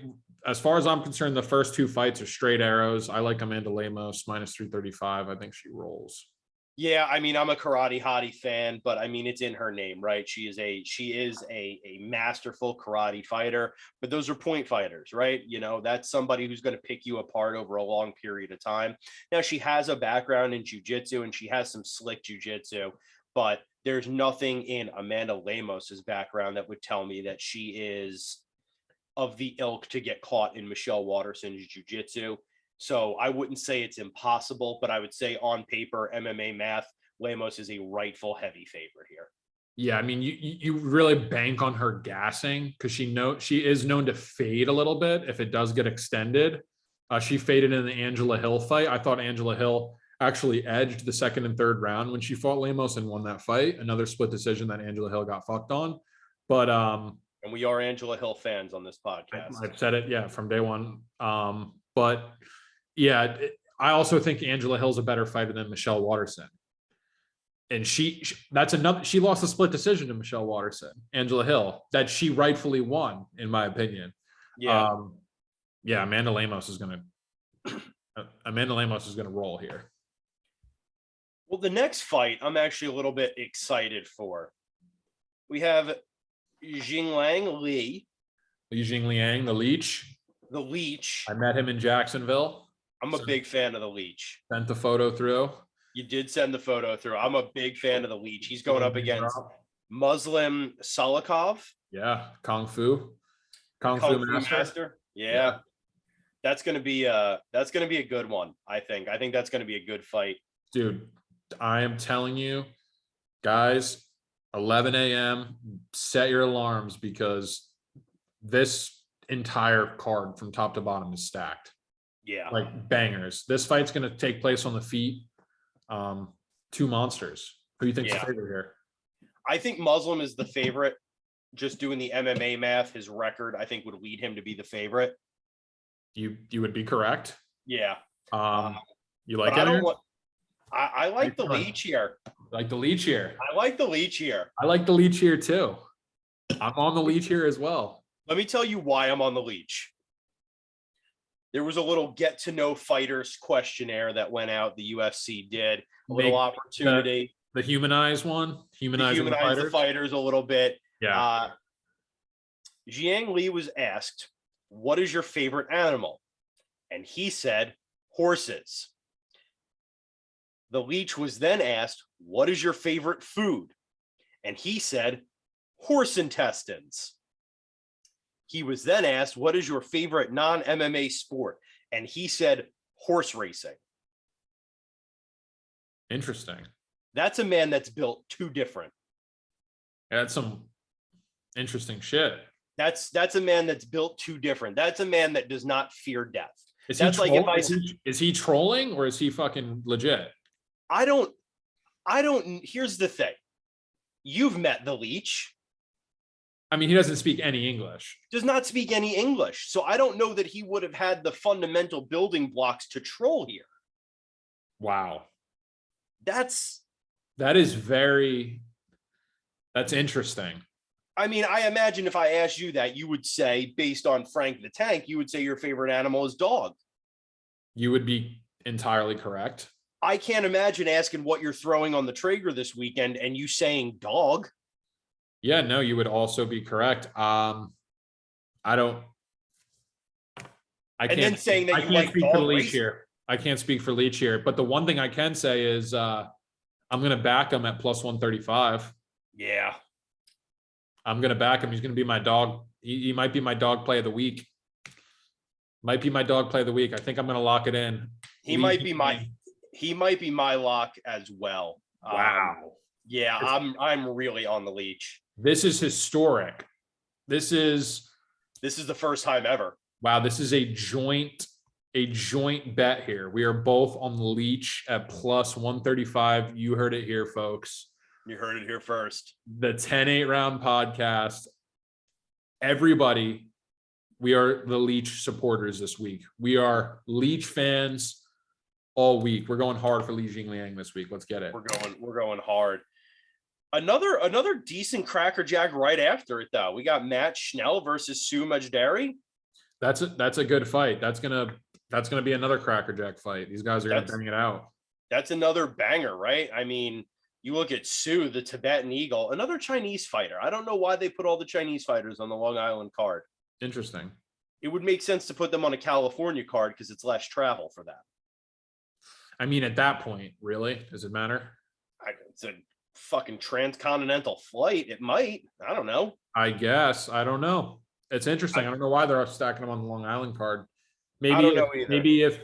As far as I'm concerned, the first 2 fights are straight arrows. I like Amanda Lemos minus 335. I think she rolls. Yeah, I mean, I'm a karate hottie fan, but I mean, it's in her name, right? She is a masterful karate fighter, but those are point fighters, right? That's somebody who's going to pick you apart over a long period of time. Now, she has a background in jiu-jitsu, and she has some slick jiu-jitsu, but there's nothing in Amanda Lemos's background that would tell me that she is of the ilk to get caught in Michelle Waterson's jiu-jitsu. So I wouldn't say it's impossible, but I would say on paper, MMA math, Lemos is a rightful heavy favorite here. Yeah, I mean, you really bank on her gassing because she is known to fade a little bit if it does get extended. She faded in the Angela Hill fight. I thought Angela Hill actually edged the second and third round when she fought Lemos and won that fight. Another split decision that Angela Hill got fucked on. But and we are Angela Hill fans on this podcast. I've said it, yeah, from day one. But yeah, I also think Angela Hill's a better fighter than Michelle Waterson. And she lost a split decision to Michelle Waterson, Angela Hill, that she rightfully won, in my opinion. Yeah. Amanda Lemos is gonna roll here. Well, the next fight I'm actually a little bit excited for. We have Jingliang Li. Li Jingliang, the Leech. The Leech. I met him in Jacksonville. I'm a big fan of the Leech. Sent the photo through. You did send the photo through. I'm a big fan of the Leech. He's going up against Muslim Salikov. Yeah, Kung Fu master. Yeah. That's gonna be a good one. I think that's gonna be a good fight. Dude, I am telling you, guys, 11 a.m. set your alarms because this entire card from top to bottom is stacked. Yeah. Like bangers. This fight's gonna take place on the feet. Two monsters. Who do you think's the favorite here? I think Muslim is the favorite. Just doing the MMA math, his record, I think, would lead him to be the favorite. You would be correct. Yeah. You like it? I like the Leech here. Like the Leech here. I like the Leech here. I like the Leech here too. I'm on the Leech here as well. Let me tell you why I'm on the Leech. There was a little get to know fighters questionnaire that went out. The UFC did a little opportunity. The humanize one, humanize the fighters a little bit. Yeah. Jiang Li was asked, "What is your favorite animal?" And he said, "Horses." The Leech was then asked, "What is your favorite food?" And he said, "Horse intestines." He was then asked, "What is your favorite non-MMA sport?" And he said, "Horse racing." Interesting. That's a man that's built too different. That's some interesting shit. That's a man that's built too different. That's a man that does not fear death. Is he trolling or is he fucking legit? I don't. Here's the thing. You've met the Leech. I mean, he doesn't speak any English. Does not speak any English. So I don't know that he would have had the fundamental building blocks to troll here. Wow. That's interesting. I mean, I imagine if I asked you that, you would say, based on Frank the Tank, you would say your favorite animal is dog. You would be entirely correct. I can't imagine asking what you're throwing on the Traeger this weekend and you saying dog. Yeah, no, you would also be correct. I can't saying that you like speak for Leach here. I can't speak for Leach here, but the one thing I can say is I'm going to back him at plus 135. Yeah. I'm going to back him. He's going to be my dog. He might be my dog play of the week. I think I'm going to lock it in. He might be my lock as well. Wow. Yeah, I'm really on the Leech. This is historic. This is the first time ever. Wow, this is a joint bet here. We are both on the Leech at plus 135. You heard it here, folks. You heard it here first. The 10-8 round podcast. Everybody, we are the Leech supporters this week. We are Leech fans all week. We're going hard for Li Jingliang this week. Let's get it. We're going hard. Another decent crackerjack right after it though. We got Matt Schnell versus Sue Majdari. That's a good fight. That's gonna be another crackerjack fight. These guys are gonna bring it out. That's another banger, right? I mean, you look at Sue, the Tibetan Eagle, another Chinese fighter. I don't know why they put all the Chinese fighters on the Long Island card. Interesting. It would make sense to put them on a California card because it's less travel for them. I mean, at that point, really, does it matter? It's a fucking transcontinental flight. It might. I don't know. I guess. I don't know. It's interesting. I don't know why they're stacking them on the Long Island card. I don't know either. Maybe if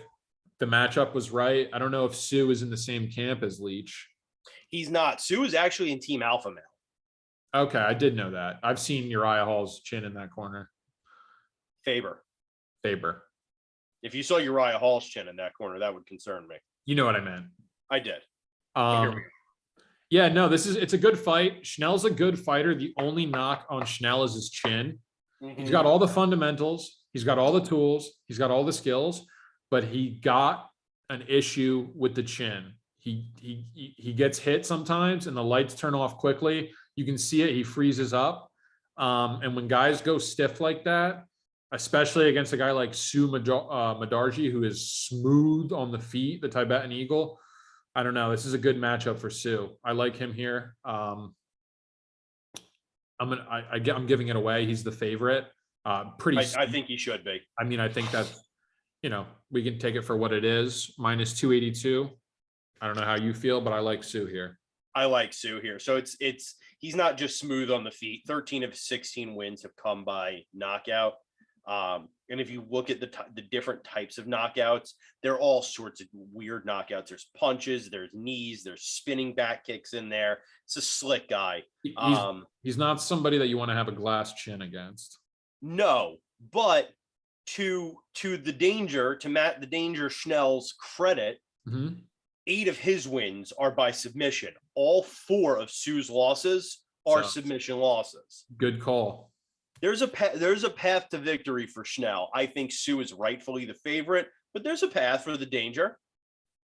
the matchup was right. I don't know if Sue is in the same camp as Leach. He's not. Sue is actually in Team Alpha Male. Okay, I did know that. I've seen Uriah Hall's chin in that corner. Faber. If you saw Uriah Hall's chin in that corner, that would concern me. You know what I meant. I did. Yeah, no, it's a good fight. Schnell's a good fighter. The only knock on Schnell is his chin. Mm-hmm. He's got all the fundamentals. He's got all the tools. He's got all the skills, but he got an issue with the chin. He gets hit sometimes and the lights turn off quickly. You can see it. He freezes up. And when guys go stiff like that, especially against a guy like Sue Madarji, who is smooth on the feet, the Tibetan Eagle, I don't know. This is a good matchup for Sue. I like him here. I'm giving it away. He's the favorite. I think he should be. I mean, I think that's, we can take it for what it is. Minus 282. I don't know how you feel, but I like Sue here. I like Sue here. So he's not just smooth on the feet. 13 of 16 wins have come by knockout. And if you look at the different types of knockouts, they're all sorts of weird knockouts. There's punches, there's knees, there's spinning back kicks in there. It's a slick guy. He's not somebody that you want to have a glass chin against. No, but to Matt the Danger Schnell's credit, 8 of his wins are by submission. All 4 of Sue's losses are submission losses. Good call. There's a path to victory for Schnell. I think Sue is rightfully the favorite, but there's a path for the Danger.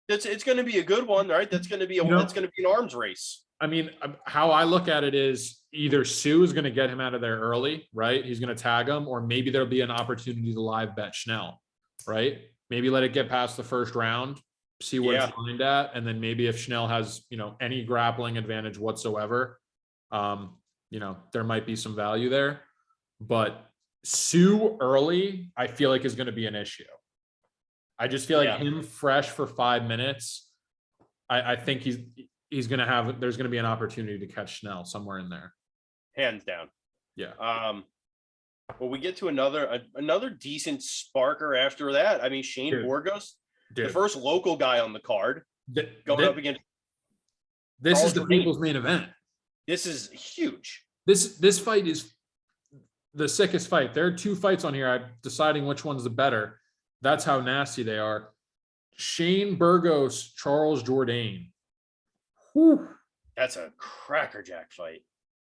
It's going to be a good one, right? That's going to be it's going to be an arms race. I mean, how I look at it is either Sue is going to get him out of there early, right? He's going to tag him, or maybe there'll be an opportunity to live bet Schnell, right? Maybe let it get past the first round, see what it's lined at, and then maybe if Schnell has any grappling advantage whatsoever, there might be some value there. But Sue early, I feel like is going to be an issue. I just feel like him fresh for 5 minutes. I think there's going to be an opportunity to catch Schnell somewhere in there. Hands down. Yeah. Well, we get to another decent sparker after that. I mean, Shane Borgos, the first local guy on the card, going up against. This is the people's main event. This is huge. This fight is the sickest fight. There are 2 fights on here. I'm deciding which one's the better. That's how nasty they are. Shane Burgos, Charles Jourdain. Whew. That's a crackerjack fight.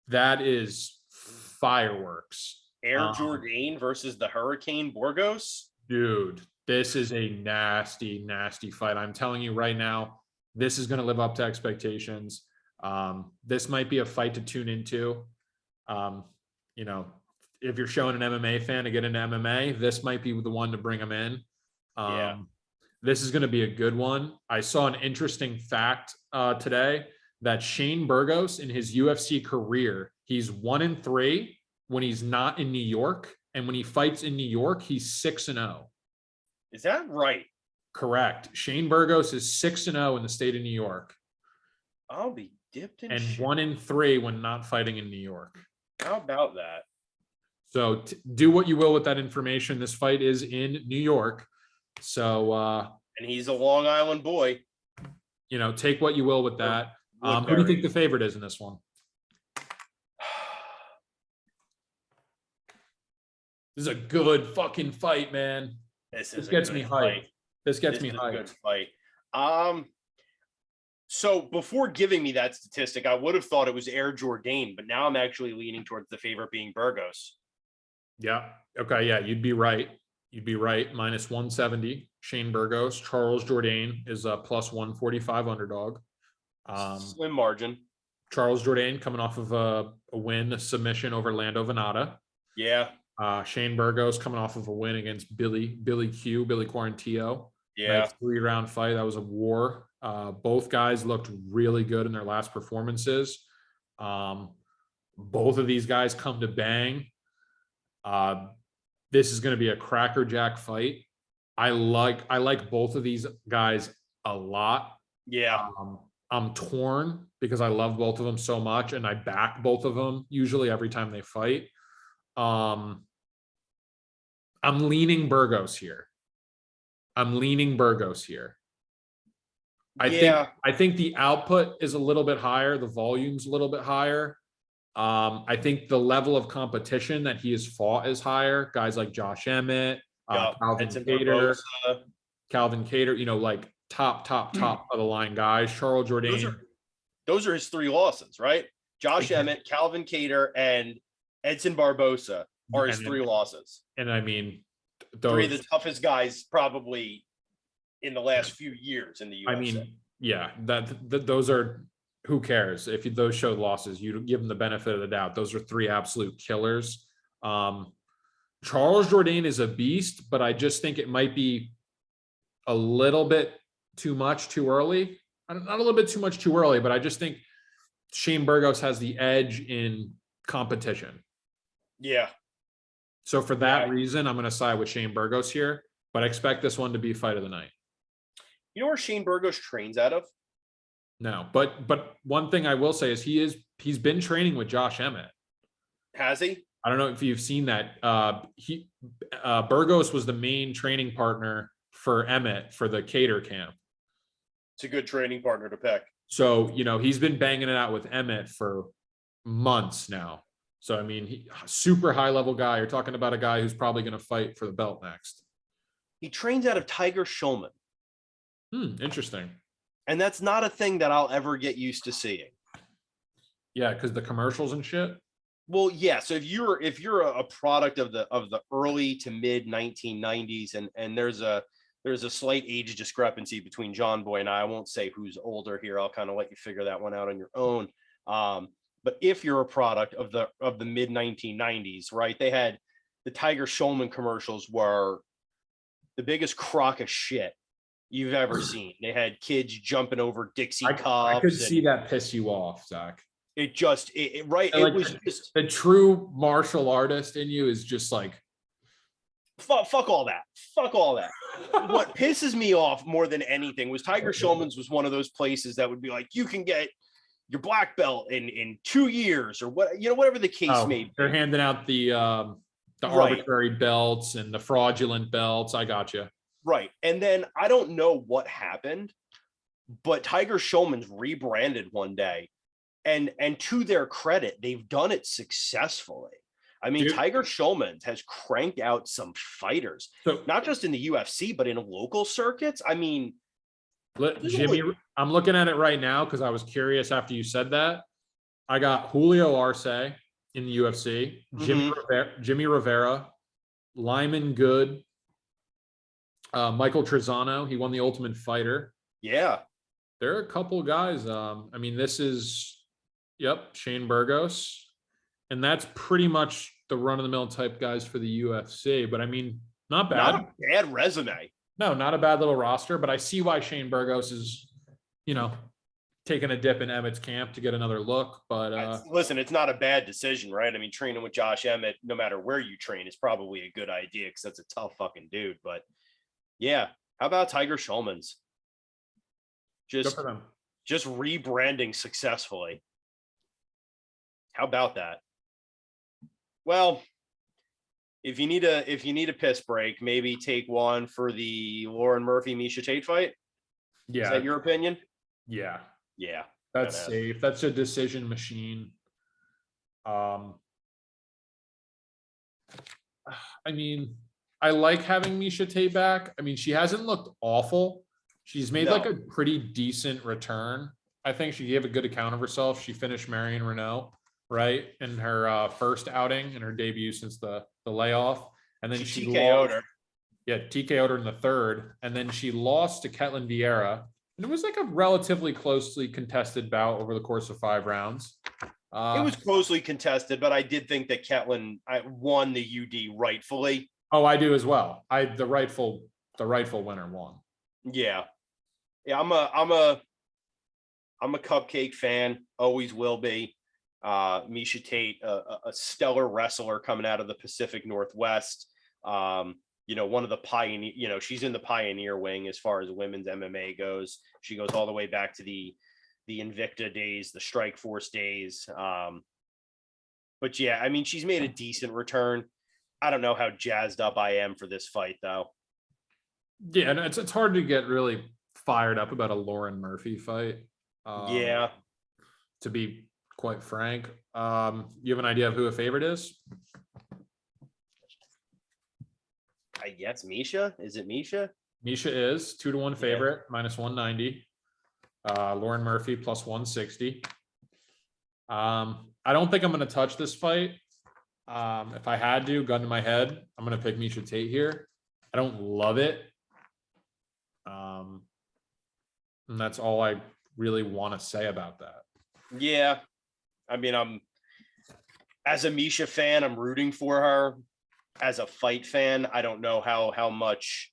That is fireworks. Jourdain versus the Hurricane Burgos. Dude, this is a nasty, nasty fight. I'm telling you right now, this is going to live up to expectations. This might be a fight to tune into. If you're showing an MMA fan to get into MMA, this might be the one to bring them in. This is going to be a good one. I saw an interesting fact today that Shane Burgos in his UFC career, he's 1-3 when he's not in New York. And when he fights in New York, he's 6-0. Is that right? Correct. Shane Burgos is 6-0 in the state of New York. I'll be dipped in. And 1-3 when not fighting in New York. How about that? So do what you will with that information. This fight is in New York. So, and he's a Long Island boy. Take what you will with that. Who do you think the favorite is in this one? This is a good fucking fight, man. This gets me hyped. This gets me hyped. Good fight. So before giving me that statistic, I would have thought it was Jourdain, but now I'm actually leaning towards the favorite being Burgos. Yeah. Okay. Yeah. You'd be right. Minus 170. Shane Burgos. Charles Jourdain is a plus 145 underdog. Slim margin. Charles Jourdain coming off of a win, a submission over Lando Venata. Yeah. Shane Burgos coming off of a win against Billy Quarantillo. Yeah. Nice 3-round fight. That was a war. Both guys looked really good in their last performances. Both of these guys come to bang. This is going to be a crackerjack fight. I like both of these guys a lot. Yeah. I'm torn because I love both of them so much, and I back both of them usually every time they fight. I'm leaning Burgos here. I'm leaning Burgos here. Yeah. I think the output is a little bit higher. The volume's a little bit higher. I think the level of competition that he has fought is higher. Guys like Josh Emmett, Calvin Edson Kattar, Barboza. you know, like top of the line guys. Charles Jourdain. Those are his 3 losses, right? Josh Emmett, Calvin Kattar, and Edson Barboza are his 3 losses. And I mean, 3 of the toughest guys probably in the last few years in the UFC. I mean, yeah, those are, who cares if those showed losses? You give them the benefit of the doubt. Those are 3 absolute killers. Charles Jourdain is a beast, but I just think it might be a little bit too much too early. Not a little bit too much too early, but I just think Shane Burgos has the edge in competition. Yeah. So for that reason, I'm going to side with Shane Burgos here, but I expect this one to be fight of the night. You know where Shane Burgos trains out of? No, but one thing I will say is he's been training with Josh Emmett. Has he? I don't know if you've seen that. Burgos was the main training partner for Emmett for the Kattar camp. It's a good training partner to pick. So, you know, he's been banging it out with Emmett for months now. So, I mean, super high level guy. You're talking about a guy who's probably going to fight for the belt next. He trains out of Tiger Schulman. Interesting. And that's not a thing that I'll ever get used to seeing. Yeah, because the commercials and shit. Well, yeah. So if you're a product of the early to mid 1990s, and there's a slight age discrepancy between John Boy and I won't say who's older here. I'll kind of let you figure that one out on your own. But if you're a product of the mid 1990s, right? They had the Tiger Schulman commercials were the biggest crock of shit you've ever seen. They had kids jumping over Dixie cups. I could see that piss you off, Zach. It just right. Like, it was just the true martial artist in you is just like fuck all that. Fuck all that. What pisses me off more than anything was Tiger Schulman's was one of those places that would be like, you can get your black belt in 2 years or what, you know, whatever the case may be. They're handing out the arbitrary belts and the fraudulent belts. I got you. Right. And then I don't know what happened, but Tiger Schulman's rebranded one day. And to their credit, they've done it successfully. I mean, Tiger Schulman has cranked out some fighters, not just in the UFC, but in local circuits. I mean, Jimmy, I'm looking at it right now because I was curious after you said that. I got Julio Arce in the UFC, Jimmy Rivera, Lyman Good, Michael Trezano. He won the Ultimate Fighter. Yeah. There are a couple guys. I mean, this is, Shane Burgos. And that's pretty much the run-of-the-mill type guys for the UFC. But I mean, not bad. Not a bad resume. No, not a bad little roster. But I see why Shane Burgos is, taking a dip in Emmett's camp to get another look. But listen, it's not a bad decision, right? I mean, training with Josh Emmett, no matter where you train, is probably a good idea because that's a tough fucking dude. But yeah, how about Tiger Schulman's? Just rebranding successfully. How about that? Well, if you need a piss break, maybe take one for the Lauren Murphy-Miesha Tate fight. Yeah. Is that your opinion? Yeah. Yeah. That's safe. That's a decision machine. I mean, I like having Miesha Tate back. I mean, she hasn't looked awful. She's made like a pretty decent return. I think she gave a good account of herself. She finished Marion Renault, right, in her first outing in her debut since the layoff. And then she TKO'd her. Yeah, TKO'd her in the third. And then she lost to Ketlin Vieira. And it was like a relatively closely contested bout over the course of 5 rounds. It was closely contested, but I did think that Ketlin won the UD rightfully. Oh, I do as well. The rightful winner won. Yeah. Yeah, I'm a Cupcake fan, always will be. Miesha Tate, a stellar wrestler coming out of the Pacific Northwest. One of the pioneer, she's in the pioneer wing as far as women's MMA goes. She goes all the way back to the Invicta days, the Strike Force days. But yeah, I mean, she's made a decent return. I don't know how jazzed up I am for this fight though. Yeah, and it's hard to get really fired up about a Lauren Murphy fight. Yeah. To be quite frank. You have an idea of who a favorite is? I guess Misha. Is it Misha? Misha is 2-1 favorite, minus 190. Lauren Murphy plus 160. I don't think I'm going to touch this fight. If I had to, gun to my head, I'm going to pick Misha Tate here. I don't love it. And that's all I really want to say about that. Yeah. I mean, as a Misha fan, I'm rooting for her. As a fight fan, I don't know how much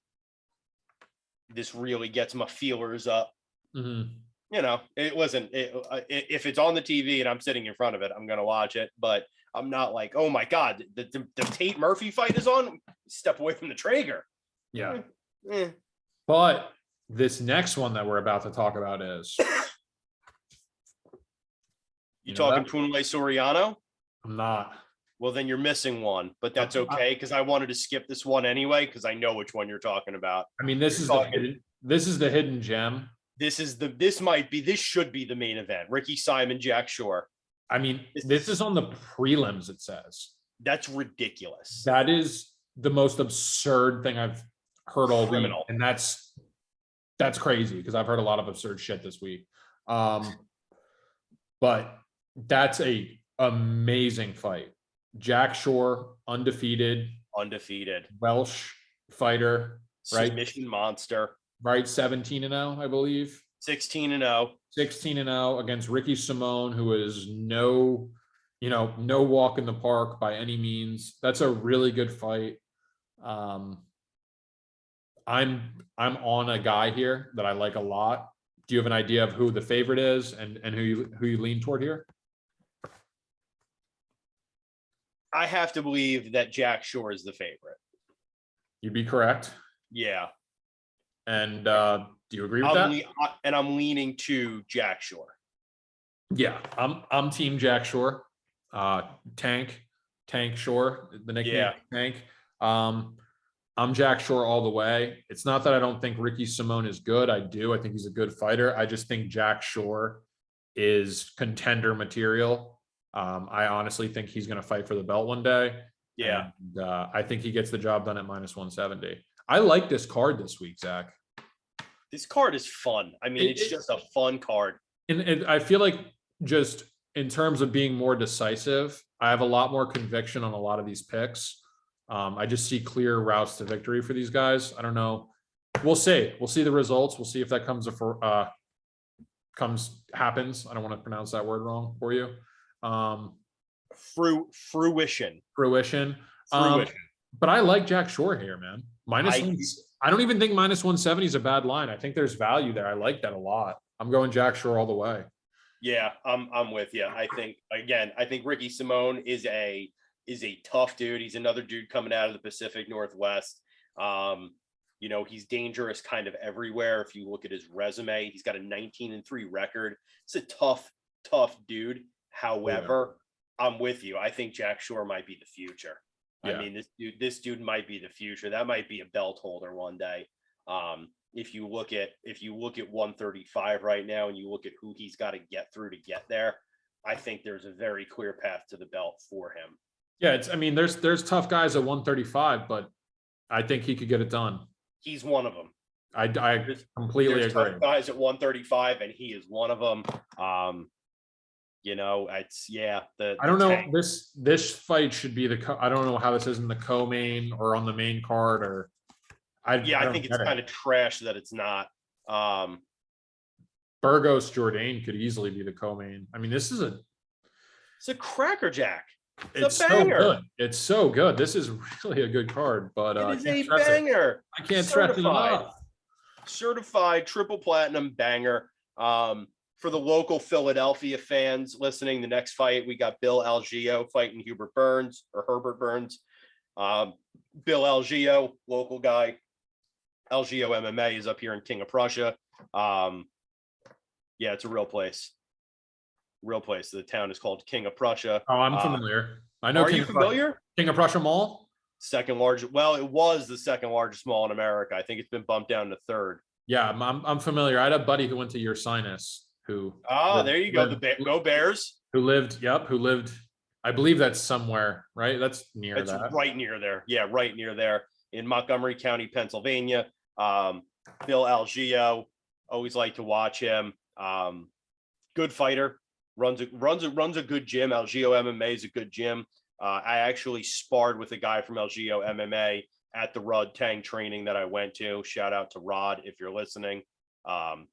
this really gets my feelers up. Mm-hmm. You know, if it's on the TV and I'm sitting in front of it, I'm going to watch it, but I'm not like, oh my God, the Tate Murphy fight is on. Step away from the Traeger. Yeah. But this next one that we're about to talk about is. You talking Punle Soriano? I'm not. Well, then you're missing one, but that's okay because I wanted to skip this one anyway because I know which one you're talking about. I mean, this is the hidden gem. This should be the main event. Ricky Simon, Jack Shore. I mean, this is on the prelims, it says. That's ridiculous. That is the most absurd thing I've heard all week. And that's crazy because I've heard a lot of absurd shit this week. But that's a amazing fight. Jack Shore, undefeated. Welsh fighter, right? Submission monster. Right, 17-0, I believe. 16-0. 16-0 against Ricky Simone, who is no walk in the park by any means. That's a really good fight. I'm on a guy here that I like a lot. Do you have an idea of who the favorite is and who you lean toward here? I have to believe that Jack Shore is the favorite. You'd be correct. Yeah. And do you agree with that? I'm leaning to Jack Shore. Yeah, I'm team Jack Shore. Tank Shore, the nickname Tank. I'm Jack Shore all the way. It's not that I don't think Ricky Simone is good. I do. I think he's a good fighter. I just think Jack Shore is contender material. I honestly think he's going to fight for the belt one day. Yeah. And, I think he gets the job done at minus 170. I like this card this week, Zach. This card is fun. I mean, it's just a fun card. And I feel like just in terms of being more decisive, I have a lot more conviction on a lot of these picks. I just see clear routes to victory for these guys. I don't know. We'll see. We'll see the results. We'll see if that happens. I don't want to pronounce that word wrong for you. Fruition. But I like Jack Shore here, man. I don't even think minus 170 is a bad line. I think there's value there. I like that a lot. I'm going Jack Shore all the way. Yeah, I'm with you. I think Ricky Simone is a tough dude. He's another dude coming out of the Pacific Northwest. He's dangerous kind of everywhere. If you look at his resume, he's got a 19-3 record. It's a tough dude. However, I'm with you. I think Jack Shore might be the future. Yeah. I mean, this dude might be the future. That might be a belt holder one day. If you look at 135 right now and you look at who he's got to get through to get there, I think there's a very clear path to the belt for him. Yeah, there's tough guys at 135, but I think he could get it done. He's one of them. I completely agree. Tough guys at 135, and he is one of them. I don't know. This fight should be I don't know how this is in the co-main or on the main card or. I think it's kind of trash that it's not. Burgos Jourdain could easily be the co-main. I mean, it's a crackerjack. It's a banger. So good. It's so good. This is really a good card, but it is a banger. I can't stress it enough. Certified triple platinum banger. For the local Philadelphia fans listening, the next fight we got Bill Algeo fighting Herbert Burns. Bill Algeo, local guy. Algeo MMA is up here in King of Prussia. It's a real place. The town is called King of Prussia. Oh, I'm familiar. I know. Are you familiar? King of Prussia Mall. Second largest. Well, it was the second largest mall in America. I think it's been bumped down to third. Yeah, I'm familiar. I had a buddy who went to Ursinus who There you go. Go Bears. Who lived. I believe that's somewhere, right? That's near It's that. right near there. Yeah, right near there in Montgomery County, Pennsylvania. Bill Algeo, always like to watch him. Good fighter, runs a good gym. Algeo MMA is a good gym. I actually sparred with a guy from Algeo MMA at the Rod Tang training that I went to. Shout out to Rod if you're listening. I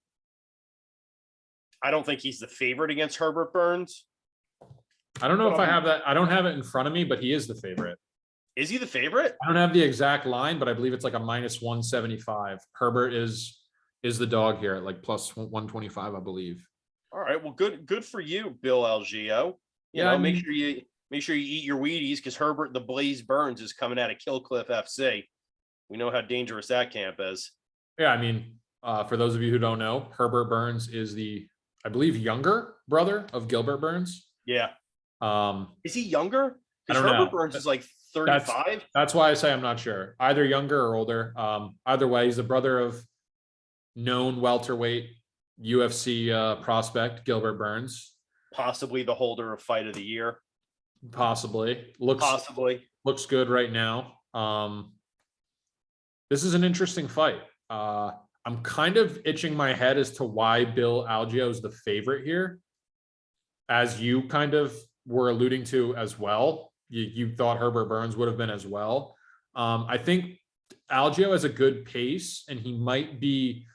don't think he's the favorite against Herbert Burns. I don't know if I have that. I don't have it in front of me, but he is the favorite. Is he the favorite? I don't have the exact line, but I believe it's like a -175. Herbert is the dog here at like +125, I believe. All right. Well, good for you, Bill Algeo. Make sure you eat your Wheaties because Herbert the Blaze Burns is coming out of Killcliff FC. We know how dangerous that camp is. Yeah, I mean, for those of you who don't know, Herbert Burns is the, I believe, younger brother of Gilbert Burns. Yeah. Is he younger? Because Herbert Burns is like 35. That's why I say I'm not sure. Either younger or older. Either way, he's the brother of known welterweight UFC prospect Gilbert Burns. Possibly the holder of Fight of the Year. Possibly. Looks good right now. This is an interesting fight. I'm kind of itching my head as to why Bill Algeo is the favorite here. As you kind of were alluding to as well. You thought Herbert Burns would have been as well. I think Algeo has a good pace, and he might be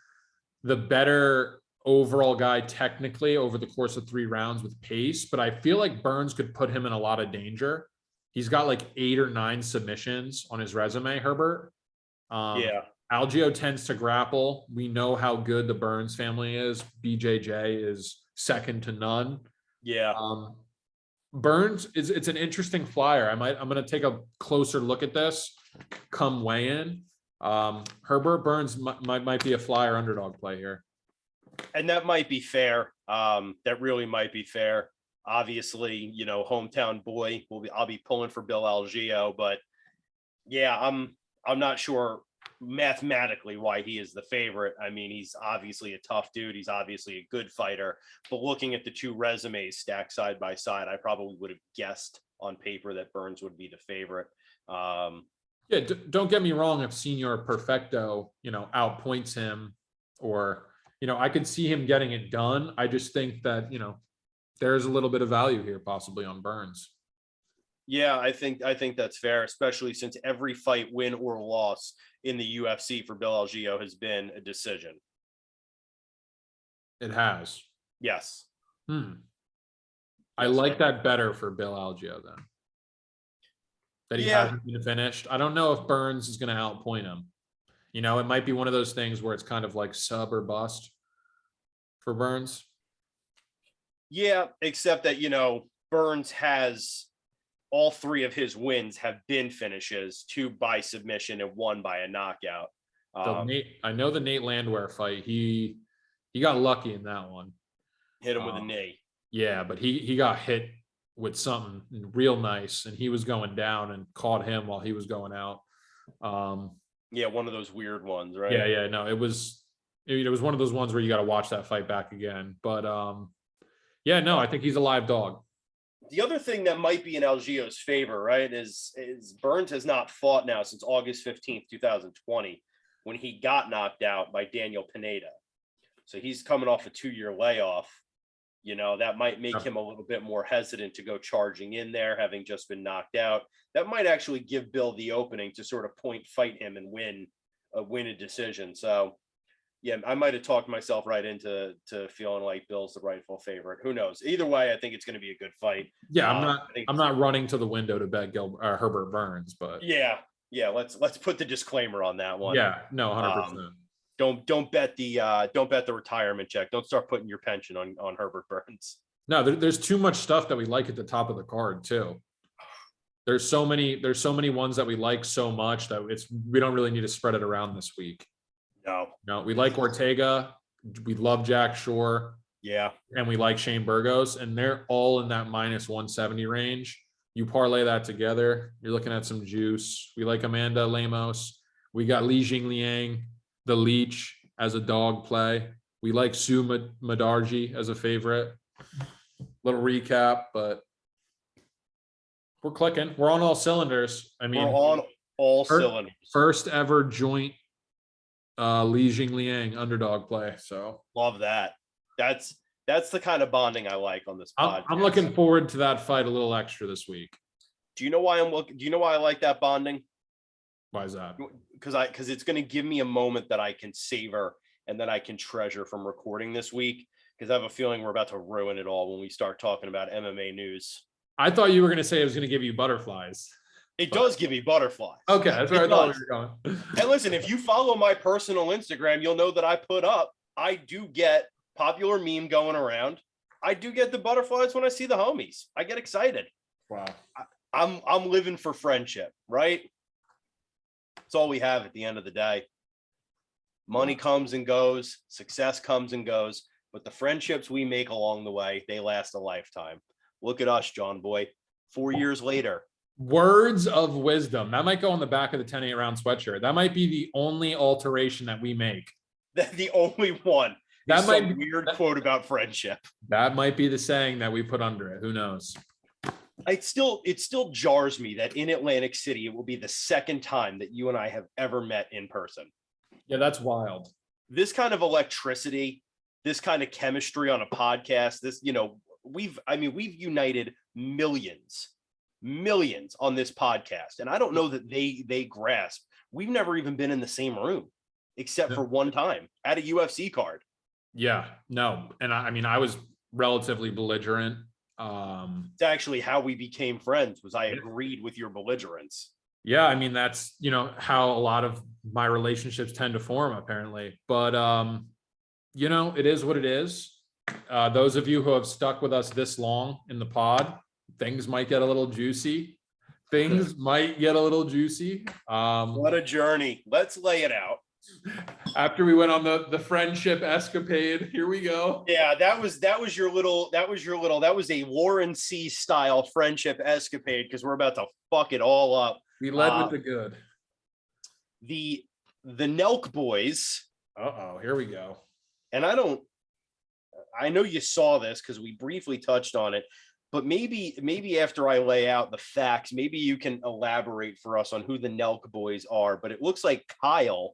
the better overall guy technically over the course of 3 rounds with pace, but I feel like Burns could put him in a lot of danger. He's got like 8 or 9 submissions on his resume, Herbert. Algeo tends to grapple. We know how good the Burns family is. BJJ is second to none. Yeah. Burns it's an interesting flyer. I'm going to take a closer look at this come weigh in. Herbert Burns might be a flyer underdog play here. And that might be fair. That really might be fair. Obviously, hometown boy. I'll be pulling for Bill Algeo, but yeah, I'm not sure mathematically why he is the favorite. I mean, he's obviously a tough dude. He's obviously a good fighter. But looking at the 2 resumes stacked side by side, I probably would have guessed on paper that Burns would be the favorite. Yeah, don't get me wrong. If Senior Perfecto, outpoints him, or I could see him getting it done. I just think that there's a little bit of value here possibly on Burns. Yeah, I think that's fair, especially since every fight, win or loss in the UFC for Bill Algeo has been a decision. It has. Yes. I like that better for Bill Algeo then. That he hasn't been finished. I don't know if Burns is going to outpoint him. It might be one of those things where it's kind of like sub or bust for Burns. Yeah, except that, Burns has all 3 of his wins have been finishes, 2 by submission and 1 by a knockout. I know the Nate Landwehr fight. He got lucky in that one. Hit him with a knee. Yeah, but he got hit with something real nice, and he was going down and caught him while he was going out. Yeah, one of those weird ones, right? Yeah. No, it was one of those ones where you got to watch that fight back again. But I think he's a live dog. The other thing that might be in Algeo's favor, right, is Burns has not fought now since August 15th, 2020, when he got knocked out by Daniel Pineda. So he's coming off a 2-year layoff. That might make him a little bit more hesitant to go charging in there, having just been knocked out. That might actually give Bill the opening to sort of fight him and win a decision. So, yeah, I might have talked myself right into feeling like Bill's the rightful favorite. Who knows? Either way, I think it's going to be a good fight. Yeah, I'm not running to the window to bet Herbert Burns, but yeah. Let's put the disclaimer on that one. Yeah, no, 100%. Don't bet the retirement check. Don't start putting your pension on Herbert Burns. No, there's too much stuff that we like at the top of the card too. There's so many ones that we like so much that we don't really need to spread it around this week. No, we like Ortega. We love Jack Shore. Yeah. And we like Shane Burgos, and they're all in that -170 range. You parlay that together, you're looking at some juice. We like Amanda Lemos. We got Li Jingliang, the Leech, as a dog play. We like Sue Madarji as a favorite. Little recap, but we're clicking. We're on all cylinders. I mean, we're on all cylinders. First ever joint Li Jingliang underdog play. So love that. That's the kind of bonding I like on this podcast. I'm looking forward to that fight a little extra this week. Do you know why Do you know why I like that bonding? Why is that? Because it's going to give me a moment that I can savor and that I can treasure from recording this week. Because I have a feeling we're about to ruin it all when we start talking about MMA news. I thought you were going to say it was going to give you butterflies. It does give me butterflies. Okay, that's where I thought we were going. And listen, if you follow my personal Instagram, you'll know that I do get popular meme going around. I do get the butterflies when I see the homies. I get excited. Wow. I'm living for friendship, right? It's all we have at the end of the day. Money comes and goes, success comes and goes, but the friendships we make along the way, they last a lifetime. Look at us, John Boy. 4 years later. Words of wisdom. That might go on the back of the 10-8 round sweatshirt. That might be the only alteration that we make. The only one. That might be weird quote about friendship. That might be the saying that we put under it. Who knows? It still jars me that in Atlantic City, it will be the second time that you and I have ever met in person. Yeah, that's wild. This kind of electricity, this kind of chemistry on a podcast, we've united millions on this podcast. And I don't know that they grasp. We've never even been in the same room except for one time at a UFC card. Yeah, no. And I was relatively belligerent. It's actually how we became friends was I agreed with your belligerence. Yeah, I mean, that's, how a lot of my relationships tend to form, apparently. But, it is what it is. Those of you who have stuck with us this long in the pod, things might get a little juicy. What a journey. Let's lay it out. After we went on the friendship escapade, here we go. Yeah, that was a Warren C style friendship escapade because we're about to fuck it all up. We led with the good. The Nelk boys. Here we go. And I know you saw this because we briefly touched on it, but maybe after I lay out the facts, maybe you can elaborate for us on who the Nelk boys are. But it looks like Kyle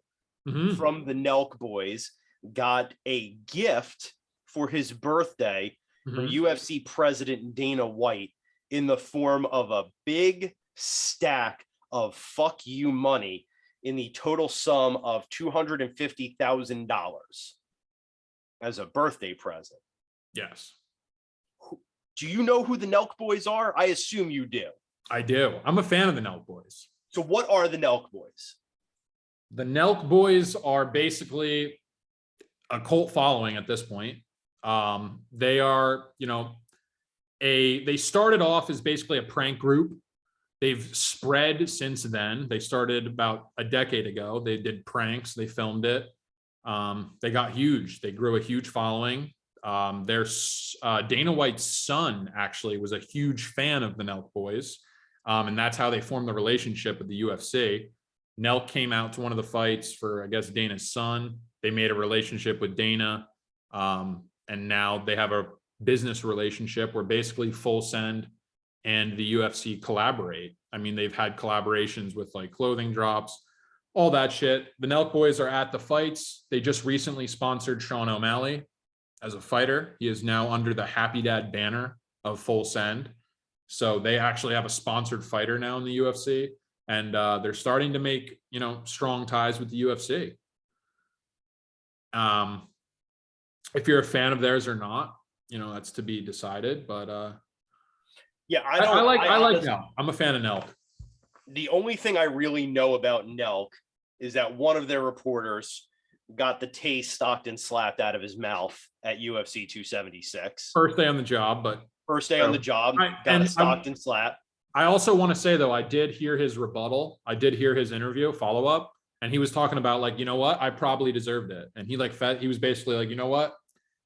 from the Nelk boys got a gift for his birthday from UFC president Dana White in the form of a big stack of fuck you money in the total sum of $250,000 as a birthday present. Yes. Do you know who the Nelk boys are? I assume you do. I do. I'm a fan of the Nelk boys. So what are the Nelk boys? The Nelk boys are basically a cult following at this point. They are, they started off as basically a prank group. They've spread since then. They started about a decade ago. They did pranks. They filmed it. They got huge. They grew a huge following. Dana White's son actually was a huge fan of the Nelk boys. And that's how they formed the relationship with the UFC. Nelk came out to one of the fights for, I guess, Dana's son. They made a relationship with Dana. And now they have a business relationship where basically Full Send and the UFC collaborate. I mean, they've had collaborations with like clothing drops, all that shit. The Nelk boys are at the fights. They just recently sponsored Sean O'Malley as a fighter. He is now under the Happy Dad banner of Full Send. So they actually have a sponsored fighter now in the UFC. And they're starting to make, strong ties with the UFC. If you're a fan of theirs or not, that's to be decided. But yeah, I like Nelk. I'm a fan of Nelk. The only thing I really know about Nelk is that one of their reporters got the taste stocked and slapped out of his mouth at UFC 276. First day on the job, but got it stocked and slapped. I also want to say, though, I did hear his rebuttal. I did hear his interview follow-up, and he was talking about, like, you know what? I probably deserved it. And he was basically like, you know what?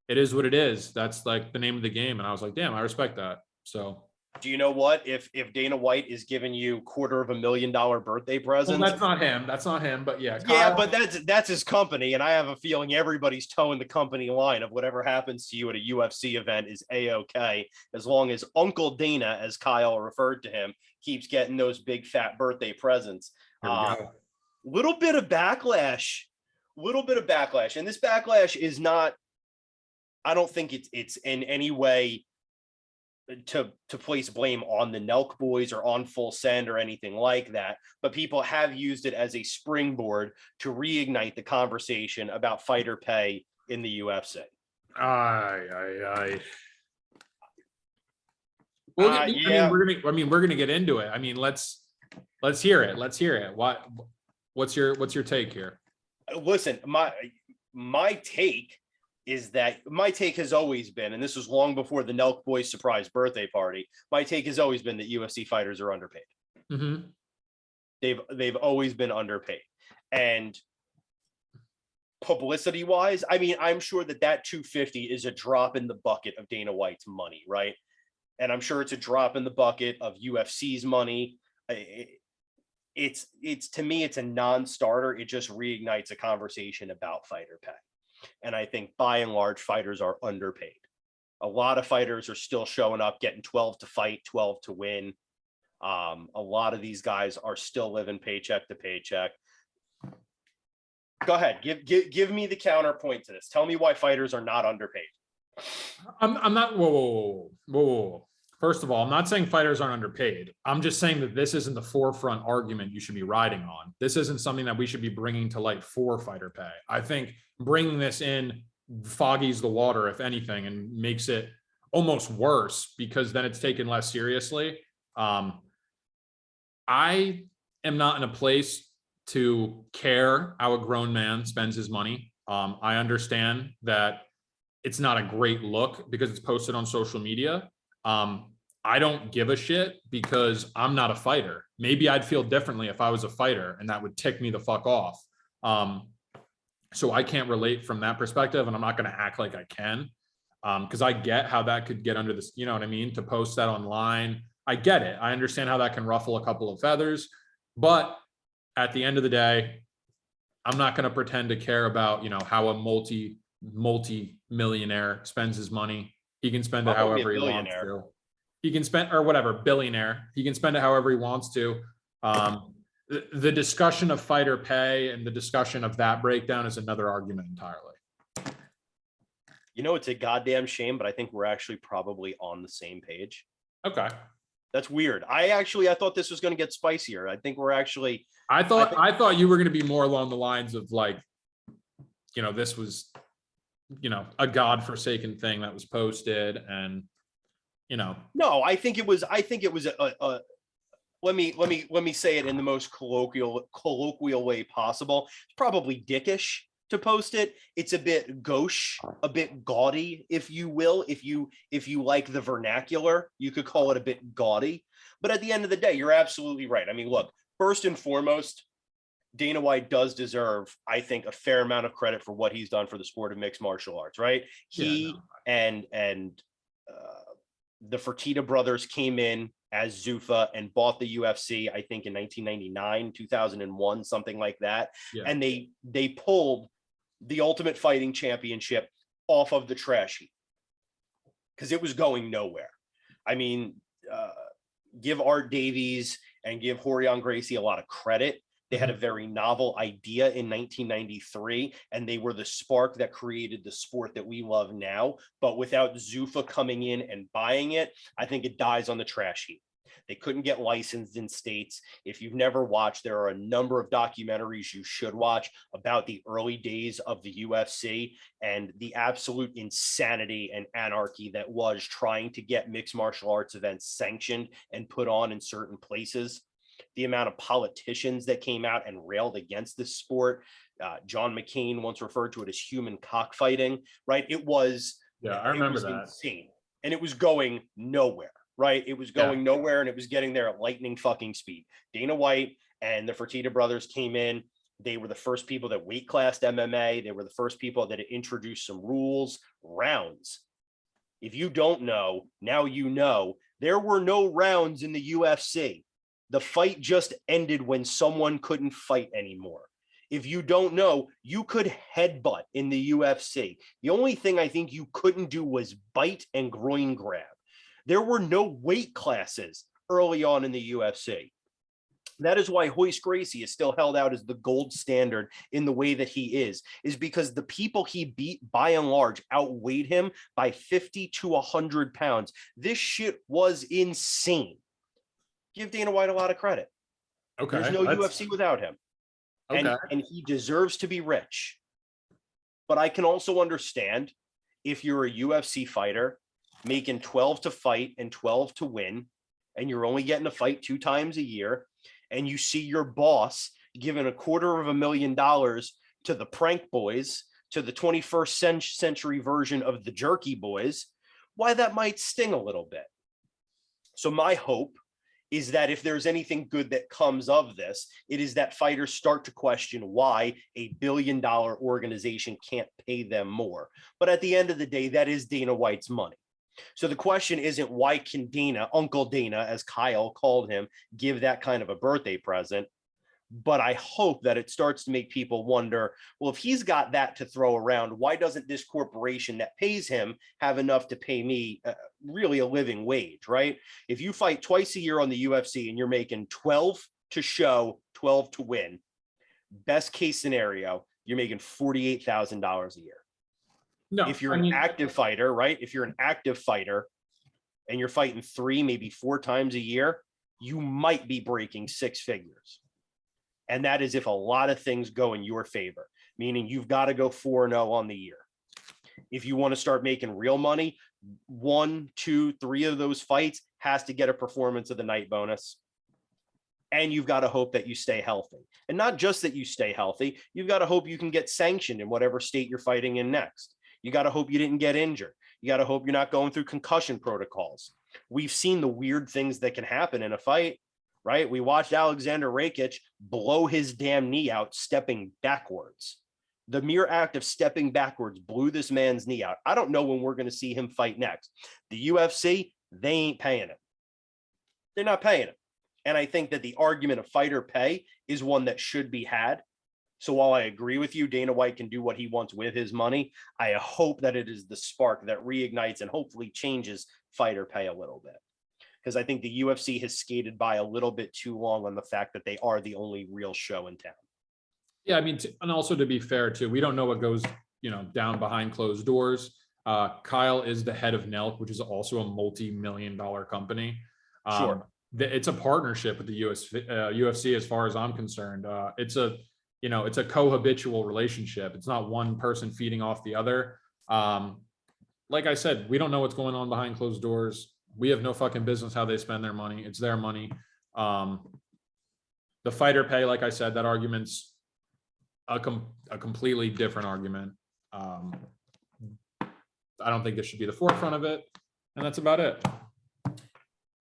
It is what it is. That's like the name of the game. And I was like, damn, I respect that. So Do you know what? If Dana White is giving you $250,000 birthday presents, Well, that's not him. That's not him. But yeah, yeah, Kyle. but that's his company, and I have a feeling everybody's towing the company line of whatever happens to you at a UFC event is a-okay, as long as Uncle Dana, as Kyle referred to him, keeps getting those big fat birthday presents. Here we go. Little bit of backlash, and this backlash is not. I don't think it's in any way to place blame on the Nelk boys or on Full Send or anything like that, but people have used it as a springboard to reignite the conversation about fighter pay in the UFC. Aye. Yeah. We're gonna get into it. I mean, let's hear it. Let's hear it. What's your take here? Listen, my take is that my take has always been, and this was long before the Nelk boys surprise birthday party, my take has always been that UFC fighters are underpaid. Mm-hmm. They've always been underpaid. And publicity wise, I mean, I'm sure that 250 is a drop in the bucket of Dana White's money, right? And I'm sure it's a drop in the bucket of UFC's money. It's to me, it's a non-starter. It just reignites a conversation about fighter pay. And I think by and large, fighters are underpaid. A lot of fighters are still showing up, getting 12 to fight, 12 to win. A lot of these guys are still living paycheck to paycheck. Go ahead, give me the counterpoint to this. Tell me why fighters are not underpaid. I'm not. Whoa. First of all, I'm not saying fighters aren't underpaid. I'm just saying that this isn't the forefront argument you should be riding on. This isn't something that we should be bringing to light for fighter pay. I think bringing this in foggies the water, if anything, and makes it almost worse because then it's taken less seriously. I am not in a place to care how a grown man spends his money. I understand that it's not a great look because it's posted on social media. I don't give a shit because I'm not a fighter. Maybe I'd feel differently if I was a fighter and that would tick me the fuck off. So I can't relate from that perspective, and I'm not going to act like I can because I get how that could get under this, you know what I mean? To post that online. I get it. I understand how that can ruffle a couple of feathers, but at the end of the day, I'm not going to pretend to care about, you know, how a multi-millionaire spends his money. He can spend it however he wants to. He can spend, or whatever, billionaire. He can spend it however he wants to. The discussion of fighter pay and the discussion of that breakdown is another argument entirely. You know, it's a goddamn shame, but I think we're actually probably on the same page. Okay. That's weird. I thought this was going to get spicier. I think we're actually. I thought you were going to be more along the lines of like, you know, this was, you know, a godforsaken thing that was posted, and you know. No, I think it was a let me say it in the most colloquial way possible. It's probably dickish to post it. It's a bit gauche, a bit gaudy, if you will. If you like the vernacular, you could call it a bit gaudy. But at the end of the day, you're absolutely right. I mean, look, first and foremost, Dana White does deserve, I think, a fair amount of credit for what he's done for the sport of mixed martial arts, right? And the Fertitta brothers came in as Zuffa and bought the UFC, I think in 1999, 2001, something like that. Yeah. And they pulled the Ultimate Fighting Championship off of the trash heap because it was going nowhere. I mean, give Art Davies and give Rorion Gracie a lot of credit. They had a very novel idea in 1993, and they were the spark that created the sport that we love now. But without Zuffa coming in and buying it, I think it dies on the trash heap. They couldn't get licensed in states. If you've never watched, there are a number of documentaries you should watch about the early days of the UFC and the absolute insanity and anarchy that was trying to get mixed martial arts events sanctioned and put on in certain places. The amount of politicians that came out and railed against this sport. John McCain once referred to it as human cockfighting, right? It was, I remember that. Insane. And it was going nowhere, right? It was going nowhere, and it was getting there at lightning fucking speed. Dana White and the Fertitta brothers came in. They were the first people that weight classed MMA. They were the first people that introduced some rules, rounds. If you don't know, now you know. There were no rounds in the UFC. The fight just ended when someone couldn't fight anymore. If you don't know, you could headbutt in the UFC. The only thing I think you couldn't do was bite and groin grab. There were no weight classes early on in the UFC. That is why Royce Gracie is still held out as the gold standard in the way that he is because the people he beat by and large outweighed him by 50 to 100 pounds. This shit was insane. Give Dana White a lot of credit. Okay. There's no UFC without him. Okay. And he deserves to be rich. But I can also understand if you're a UFC fighter making 12 to fight and 12 to win, and you're only getting a fight 2 times a year, and you see your boss giving $250,000 to the prank boys, to the 21st century version of the jerky boys, why that might sting a little bit. So my hope is that if there's anything good that comes of this, it is that fighters start to question why a billion-dollar organization can't pay them more. But at the end of the day, that is Dana White's money. So the question isn't why can Dana, Uncle Dana, as Kyle called him, give that kind of a birthday present? But I hope that it starts to make people wonder, well, if he's got that to throw around, why doesn't this corporation that pays him have enough to pay me really a living wage, right? If you fight twice a year on the UFC and you're making 12 to show, 12 to win, best case scenario, you're making $48,000 a year. No, if you're an active fighter, right? If you're an active fighter and you're fighting 3, maybe 4 times a year, you might be breaking 6 figures. And that is if a lot of things go in your favor, meaning you've got to go 4-0 on the year. If you want to start making real money, 1, 2, 3 of those fights has to get a performance of the night bonus. And you've got to hope that you stay healthy. And not just that you stay healthy, you've got to hope you can get sanctioned in whatever state you're fighting in next. You got to hope you didn't get injured. You got to hope you're not going through concussion protocols. We've seen the weird things that can happen in a fight, right? We watched Alexander Rakic blow his damn knee out stepping backwards. The mere act of stepping backwards blew this man's knee out. I don't know when we're going to see him fight next. The UFC, they ain't paying him. They're not paying him. And I think that the argument of fighter pay is one that should be had. So while I agree with you, Dana White can do what he wants with his money, I hope that it is the spark that reignites and hopefully changes fighter pay a little bit. Because I think the UFC has skated by a little bit too long on the fact that they are the only real show in town. Yeah, I mean, and also to be fair too, we don't know what goes, down behind closed doors. Kyle is the head of Nelk, which is also a multi-million-dollar company. Sure. It's a partnership with the UFC as far as I'm concerned. It's a co-habitual relationship. It's not one person feeding off the other. Like I said, we don't know what's going on behind closed doors. We have no fucking business how they spend their money. It's their money. The fighter pay, like I said, that argument's a completely different argument. I don't think this should be the forefront of it. And that's about it.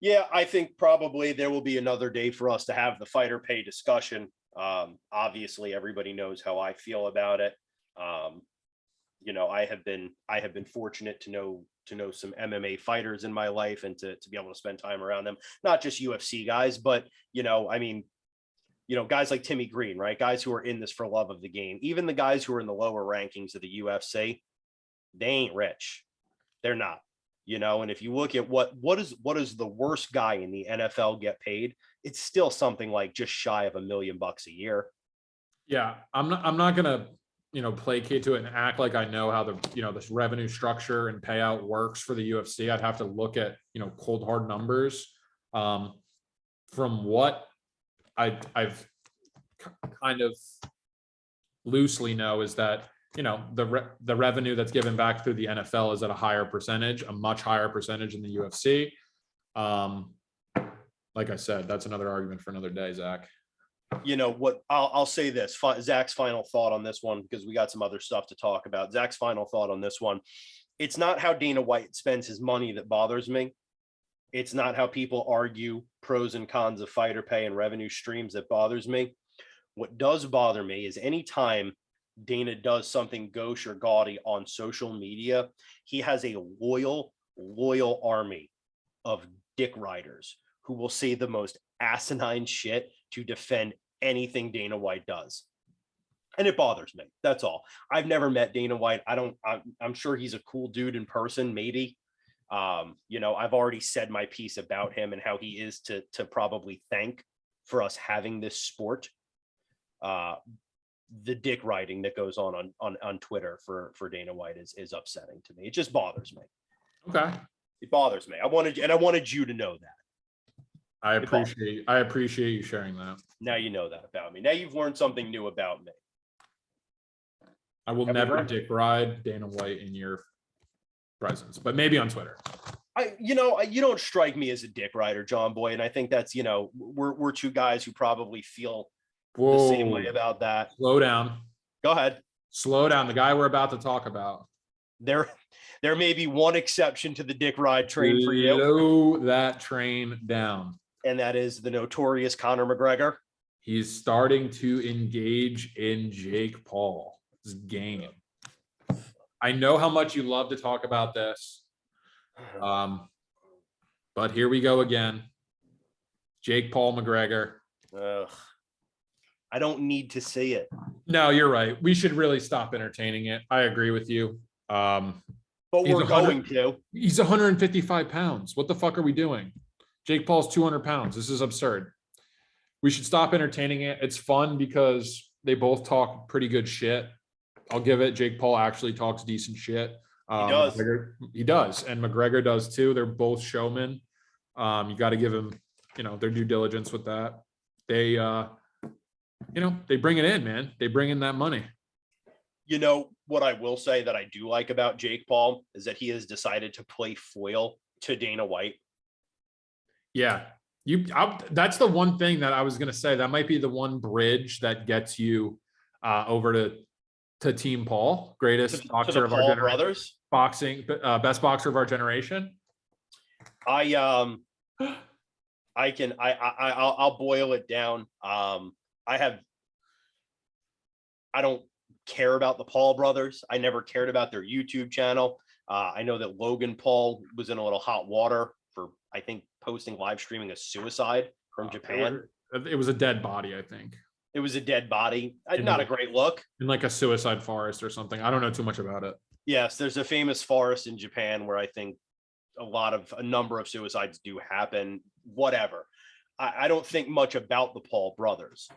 Yeah, I think probably there will be another day for us to have the fighter pay discussion. Obviously everybody knows how I feel about it. I have been fortunate to know some MMA fighters in my life and to be able to spend time around them, not just UFC guys, but guys like Timmy Green, right? Guys who are in this for love of the game. Even the guys who are in the lower rankings of the UFC, they ain't rich. They're not. And if you look at what is the worst guy in the NFL get paid, it's still something like just shy of $1 million a year. Yeah, I'm not gonna placate to it and act like I know how this revenue structure and payout works for the UFC. I'd have to look at cold hard numbers. From what I've kind of loosely know is that the revenue that's given back through the NFL is at a higher percentage, a much higher percentage in the UFC. Like I said, that's another argument for another day, Zach. What I'll say this, Zach's final thought on this one, because we got some other stuff to talk about. Zach's final thought on this one. It's not how Dana White spends his money that bothers me. It's not how people argue pros and cons of fighter pay and revenue streams that bothers me. What does bother me is anytime Dana does something gauche or gaudy on social media, he has a loyal army of dick riders who will say the most asinine shit to defend anything Dana White does. And it bothers me. That's all. I've never met Dana White. I'm sure he's a cool dude in person, maybe. I've already said my piece about him and how he is to probably thank for us having this sport. The dick riding that goes on Twitter for Dana White is upsetting to me. It just bothers me. Okay. It bothers me. I wanted you to know that. I appreciate you sharing that. Now you know that about me. Now you've learned something new about me. I will never dick ride Dana White in your presence, but maybe on Twitter. You don't strike me as a dick rider, John Boy, and I think that's we're two guys who probably feel the same way about that. Slow down. Go ahead. Slow down. The guy we're about to talk about. There may be one exception to the dick ride train for you. Slow that train down. And that is the notorious Conor McGregor. He's starting to engage in Jake Paul's game. I know how much you love to talk about this. But here we go again. Jake Paul McGregor. I don't need to see it. No, you're right. We should really stop entertaining it. I agree with you. But we're going to. He's 155 pounds. What the fuck are we doing? Jake Paul's 200 pounds. This is absurd. We should stop entertaining it. It's fun because they both talk pretty good shit. I'll give it. Jake Paul actually talks decent shit. He does. He does. And McGregor does too. They're both showmen. You got to give him, their due diligence with that. They, they bring it in, man. They bring in that money. What I will say that I do like about Jake Paul is that he has decided to play foil to Dana White. Yeah. That's the one thing that I was going to say. That might be the one bridge that gets you over to Team Paul, greatest boxer of our generation. Brothers. Best boxer of our generation. I'll boil it down. I don't care about the Paul brothers. I never cared about their YouTube channel. I know that Logan Paul was in a little hot water for, I think, posting live streaming a suicide from Japan. It was a dead body, I think. It was a dead body. Not a great look. In like a suicide forest or something. I don't know too much about it. Yes, there's a famous forest in Japan where I think a number of suicides do happen. Whatever. I don't think much about the Paul brothers.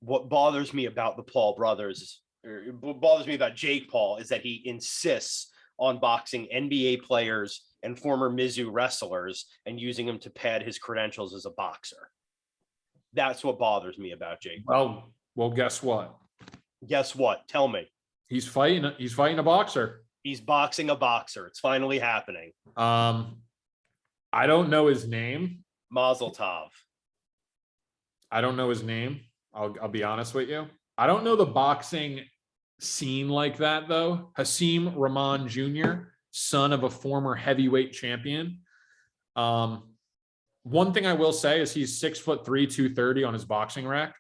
What bothers me about the Paul brothers, or what bothers me about Jake Paul, is that he insists on boxing NBA players and former Mizzou wrestlers and using them to pad his credentials as a boxer. That's what bothers me about Jake Paul. Well, guess what? Guess what? Tell me. He's fighting a boxer. He's boxing a boxer. It's finally happening. I don't know his name. Mazel tov. I don't know his name. I'll be honest with you. I don't know the boxing scene like that, though. Hasim Rahman Jr., son of a former heavyweight champion. One thing I will say is he's 6'3", 230 on his boxing rack.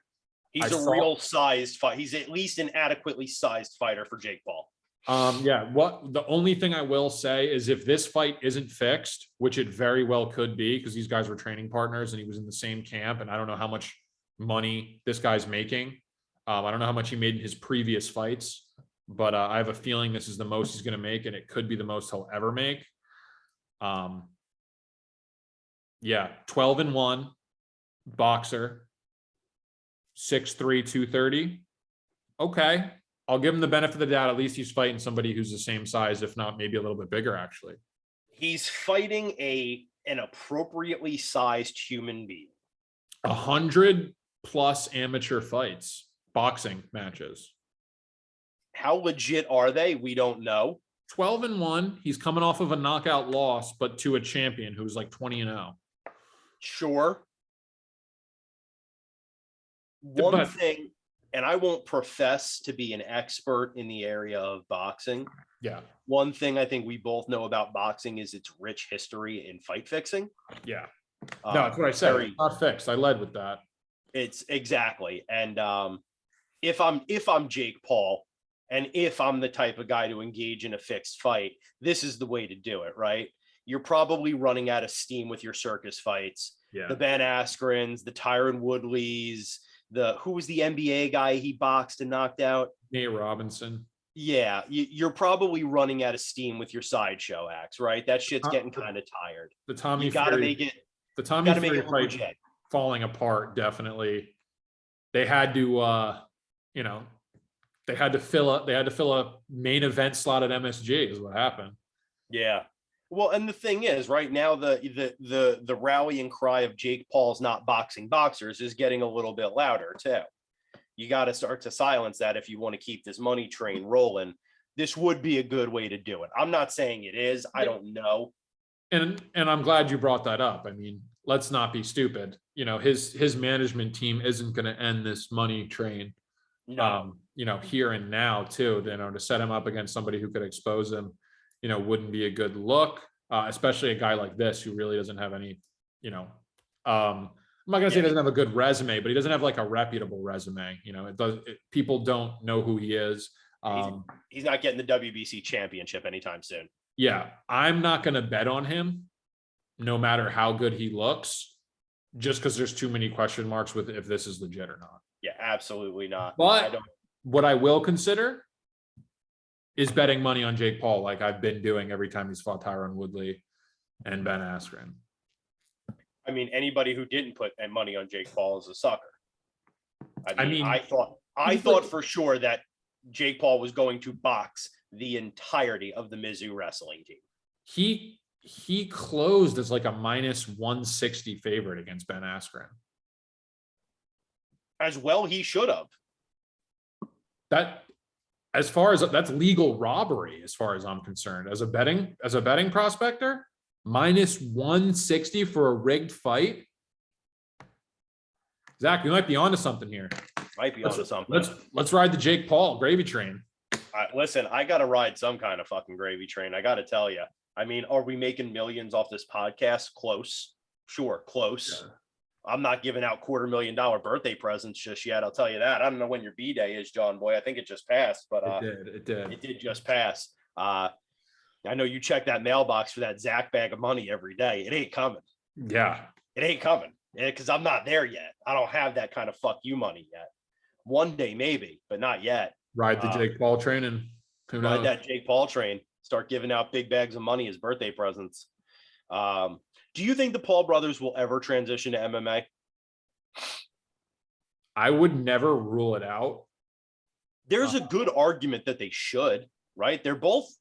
He's real sized fight. He's at least an adequately sized fighter for Jake Paul. The only thing I will say is if this fight isn't fixed, which it very well could be, because these guys were training partners and he was in the same camp, and I don't know how much money this guy's making. I don't know how much he made in his previous fights, but I have a feeling this is the most he's going to make, and it could be the most he'll ever make. 12-1 boxer, 6'3", 230. Okay. I'll give him the benefit of the doubt. At least he's fighting somebody who's the same size, if not maybe a little bit bigger, actually. He's fighting an appropriately sized human being. 100+ amateur fights, boxing matches. How legit are they? We don't know. 12-1. He's coming off of a knockout loss, but to a champion who's like 20-0. Sure. One thing, and I won't profess to be an expert in the area of boxing. Yeah. One thing I think we both know about boxing is its rich history in fight fixing. Yeah. No, that's what I said. It's not fixed. I led with that. It's exactly. And if I'm Jake Paul, and if I'm the type of guy to engage in a fixed fight, this is the way to do it, right? you're probably running out of steam with your circus fights. Yeah. The Ben Askrens, the Tyron Woodleys, who was the NBA guy he boxed and knocked out? Nate Robinson. Yeah, you're probably running out of steam with your sideshow acts, right? That shit's getting kind of tired. The Tommy You gotta Fury, make it. the Tommy Gotta make Fury it fight legit. falling apart. Definitely, they had to, you know, they had to fill a main event slot at MSG is what happened. Yeah. Well, and the thing is, right now the rallying cry of Jake Paul's not boxing boxers is getting a little bit louder too. You got to start to silence that if you want to keep this money train rolling. This would be a good way to do it. I'm not saying it is. I don't know. And I'm glad you brought that up. I mean, let's not be stupid. You know, his management team isn't going to end this money train. No. You know, here and now too. You know, to set him up against somebody who could expose him, you know, wouldn't be a good look. Especially a guy like this who really doesn't have any, you know, I'm not gonna say he doesn't have a good resume, but he doesn't have like a reputable resume. You know, people don't know who he is. He's not getting the WBC championship anytime soon. Yeah, I'm not gonna bet on him, no matter how good he looks, just because there's too many question marks with if this is legit or not. Yeah, absolutely not. But what I will consider is betting money on Jake Paul, like I've been doing every time he's fought Tyron Woodley and Ben Askren. I mean, anybody who didn't put money on Jake Paul is a sucker. I mean, I thought for sure that Jake Paul was going to box the entirety of the Mizzou wrestling team. He closed as like a -160 favorite against Ben Askren. As well, he should have. That's legal robbery, as far as I'm concerned. As a betting prospector, -160 for a rigged fight. Zach, we might be onto something here. Might be onto something. Let's ride the Jake Paul gravy train. Listen, I got to ride some kind of fucking gravy train. I got to tell you. I mean, are we making millions off this podcast? Close. Sure, close. Yeah. I'm not giving out $250,000 birthday presents just yet. I'll tell you that. I don't know when your B-Day is, John Boy. I think it just passed, but it did. It did just pass. I know you check that mailbox for that Zach bag of money every day. It ain't coming. Yeah. It ain't coming because I'm not there yet. I don't have that kind of fuck you money yet. One day, maybe, but not yet. Ride the Jake Paul train and who knows? Ride that Jake Paul train. Start giving out big bags of money as birthday presents. Do you think the Paul brothers will ever transition to MMA? I would never rule it out. There's a good argument that they should, right? They're both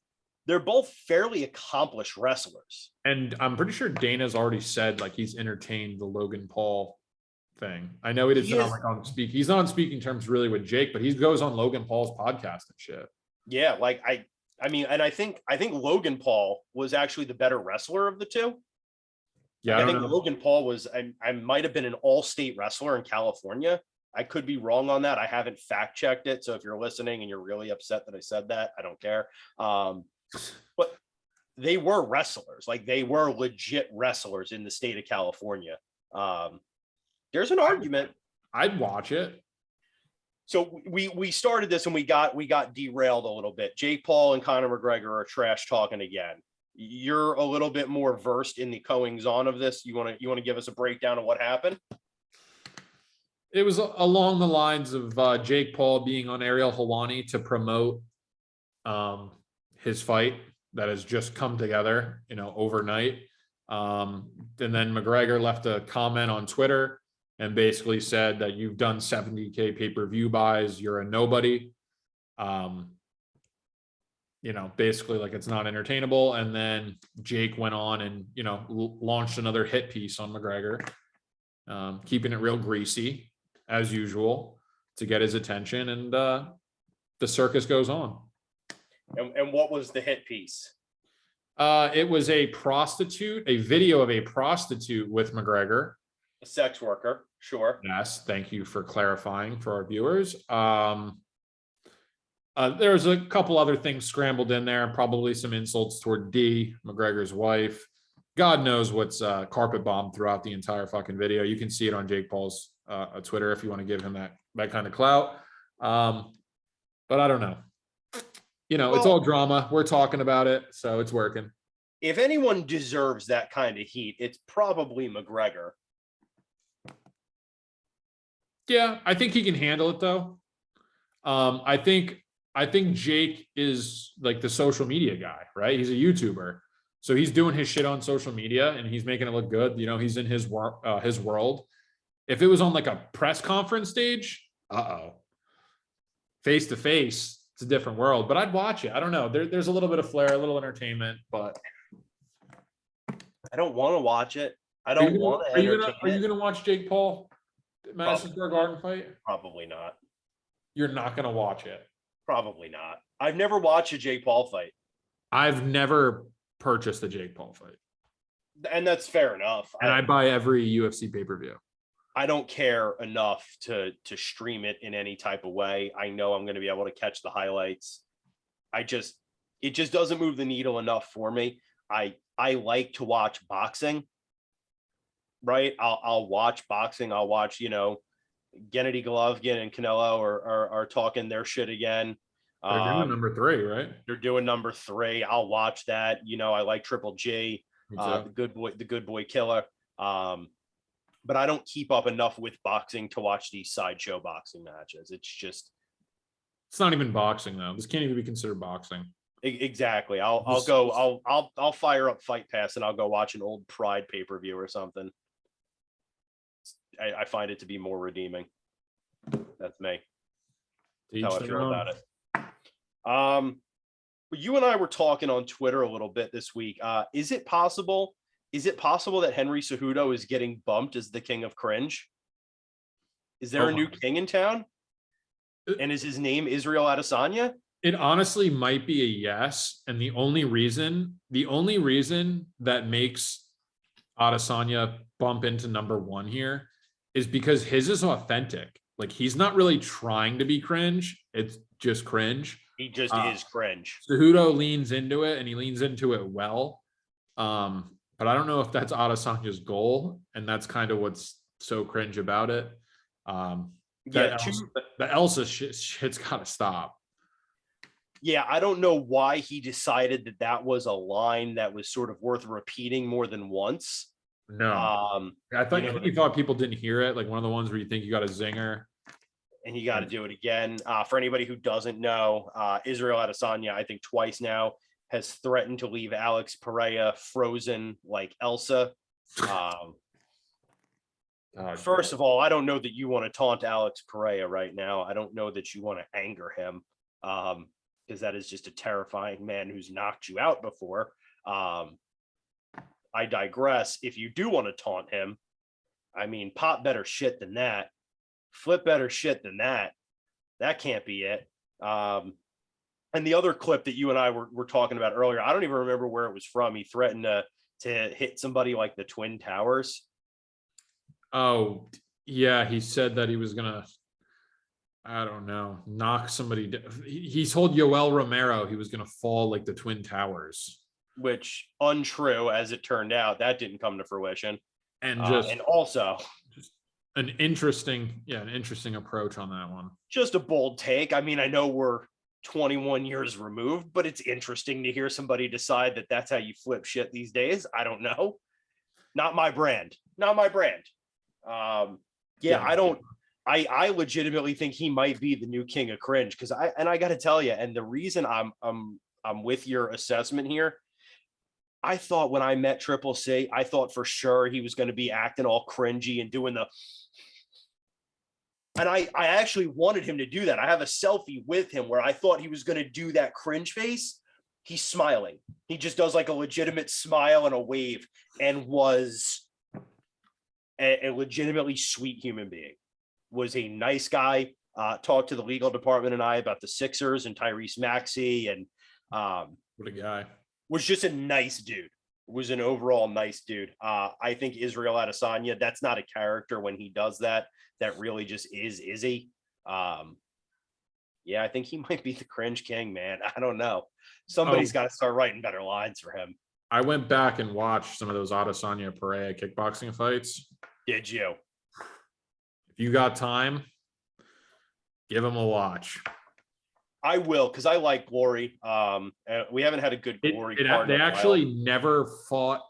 fairly accomplished wrestlers. And I'm pretty sure Dana's already said like he's entertained the Logan Paul thing. I know he's not on speaking terms really with Jake, but he goes on Logan Paul's podcast and shit. Yeah, like I mean, and I think Logan Paul was actually the better wrestler of the two. Yeah, I think Logan Paul was, I might have been an all-state wrestler in California. I could be wrong on that. I haven't fact-checked it. So if you're listening and you're really upset that I said that, I don't care. But they were wrestlers. Like they were legit wrestlers in the state of California. There's an argument. I'd watch it. So we started this and we got derailed a little bit. Jake Paul and Conor McGregor are trash talking again. You're a little bit more versed in the goings on of this. You want to give us a breakdown of what happened? It was along the lines of Jake Paul being on Ariel Helwani to promote his fight that has just come together, overnight. And then McGregor left a comment on Twitter and basically said that you've done 70K pay-per-view buys, you're a nobody. Basically like it's not entertainable. And then Jake went on and, launched another hit piece on McGregor, keeping it real greasy as usual to get his attention. And the circus goes on. And what was the hit piece? It was a video of a prostitute with McGregor. A sex worker, sure. Yes, thank you for clarifying for our viewers. There's a couple other things scrambled in there, probably some insults toward D, McGregor's wife. God knows what's carpet bombed throughout the entire fucking video. You can see it on Jake Paul's Twitter if you want to give him that kind of clout. But I don't know. It's all drama. We're talking about it, so it's working. if anyone deserves that kind of heat, it's probably McGregor. Yeah, I think he can handle it though. I think Jake is like the social media guy, right? He's a YouTuber. So he's doing his shit on social media and he's making it look good. You know, he's in his world. If it was on like a press conference stage, face to face, it's a different world. But I'd watch it. I don't know. There's a little bit of flair, a little entertainment, but I don't want to watch it. I don't want to entertain Are you gonna watch Jake Paul Madison Square Garden fight? Probably not. You're not gonna watch it. Probably not. I've never watched a Jake Paul fight. I've never purchased a Jake Paul fight. And that's fair enough. And I buy every UFC pay-per-view. I don't care enough to stream it in any type of way. I know I'm going to be able to catch the highlights. It just doesn't move the needle enough for me. I like to watch boxing, right? I'll watch boxing. I'll watch, Gennady Golovkin and Canelo are talking their shit again. They're doing number 3, right? They're doing number 3. I'll watch that. I like Triple G, the good boy killer. But I don't keep up enough with boxing to watch these sideshow boxing matches. It's not even boxing though. This can't even be considered boxing. Exactly. I'll fire up Fight Pass and I'll go watch an old Pride pay-per-view or something. I find it to be more redeeming. That's me. That's how I feel about it. But you and I were talking on Twitter a little bit this week. Is it possible that Henry Cejudo is getting bumped as the king of cringe? Is there a new king in town? And is his name Israel Adesanya? It honestly might be a yes. And the only reason that makes Adesanya bump into number 1 here is because his is authentic. Like he's not really trying to be cringe. It's just cringe. He just is cringe. Cejudo leans into it and he leans into it well. But I don't know if that's Adesanya's goal. And that's kind of what's so cringe about it. The Elsa shit's got to stop. Yeah, I don't know why he decided that was a line that was sort of worth repeating more than once. No, I think he thought people didn't hear it. Like one of the ones where you think you got a zinger. And you got to do it again. For anybody who doesn't know, Israel Adesanya, I think twice now, has threatened to leave Alex Pereira frozen like Elsa. First of all, I don't know that you want to taunt Alex Pereira right now. I don't know that you want to anger him because that is just a terrifying man who's knocked you out before. I digress. If you do want to taunt him, I mean, pop better shit than that. Flip better shit than that. That can't be it. And the other clip that you and I were talking about earlier, I don't even remember where it was from. He threatened to hit somebody like the Twin Towers. Oh, yeah. He said that he was going to, I don't know, knock somebody. He told Yoel Romero he was going to fall like the Twin Towers. Which, untrue, as it turned out, that didn't come to fruition. And also an interesting approach on that one. Just a bold take. I mean, I know we're 21 years removed, but it's interesting to hear somebody decide that that's how you flip shit these days. I don't know. Not my brand. I legitimately think he might be the new king of cringe because I got to tell you, and the reason I'm with your assessment here, I thought when I met Triple C, I thought for sure he was going to be acting all cringy and doing and I actually wanted him to do that. I have a selfie with him where I thought he was going to do that cringe face. He's smiling. He just does like a legitimate smile and a wave and was a legitimately sweet human being. Was a nice guy. Talked to the legal department and I about the Sixers and Tyrese Maxey and what a guy. Was just a nice dude. Was an overall nice dude. I think Israel Adesanya, that's not a character when he does that. That really just is he? Yeah, I think he might be the cringe king, man. I don't know. Somebody's got to start writing better lines for him. I went back and watched some of those Adesanya Pereira kickboxing fights. Did you? If you got time, give him a watch. I will, because I like Glory. We haven't had a good Glory card. They actually never fought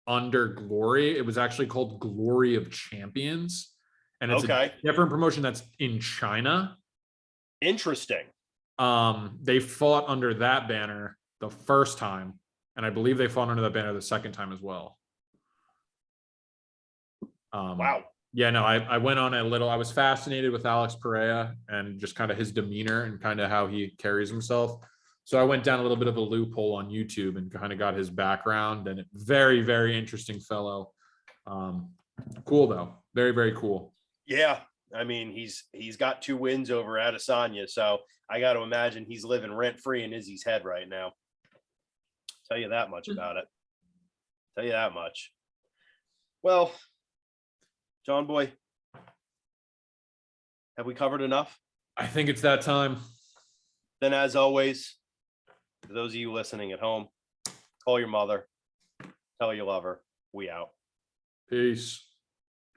under Glory. It was actually called Glory of Champions, and it's a different promotion that's in China. Interesting. They fought under that banner the first time, and I believe they fought under that banner the second time as well. Wow. Yeah, no, I went on a little, I was fascinated with Alex Pereira and just kind of his demeanor and kind of how he carries himself. So I went down a little bit of a loophole on YouTube and kind of got his background, and very, very interesting fellow. Cool though. Very, very cool. Yeah. I mean, he's got 2 wins over Adesanya. So I got to imagine he's living rent free in Izzy's head right now. Tell you that much about it. Tell you that much. Well, John Boy, have we covered enough? I think it's that time. Then, as always, for those of you listening at home, call your mother, tell her you love her. We out. Peace.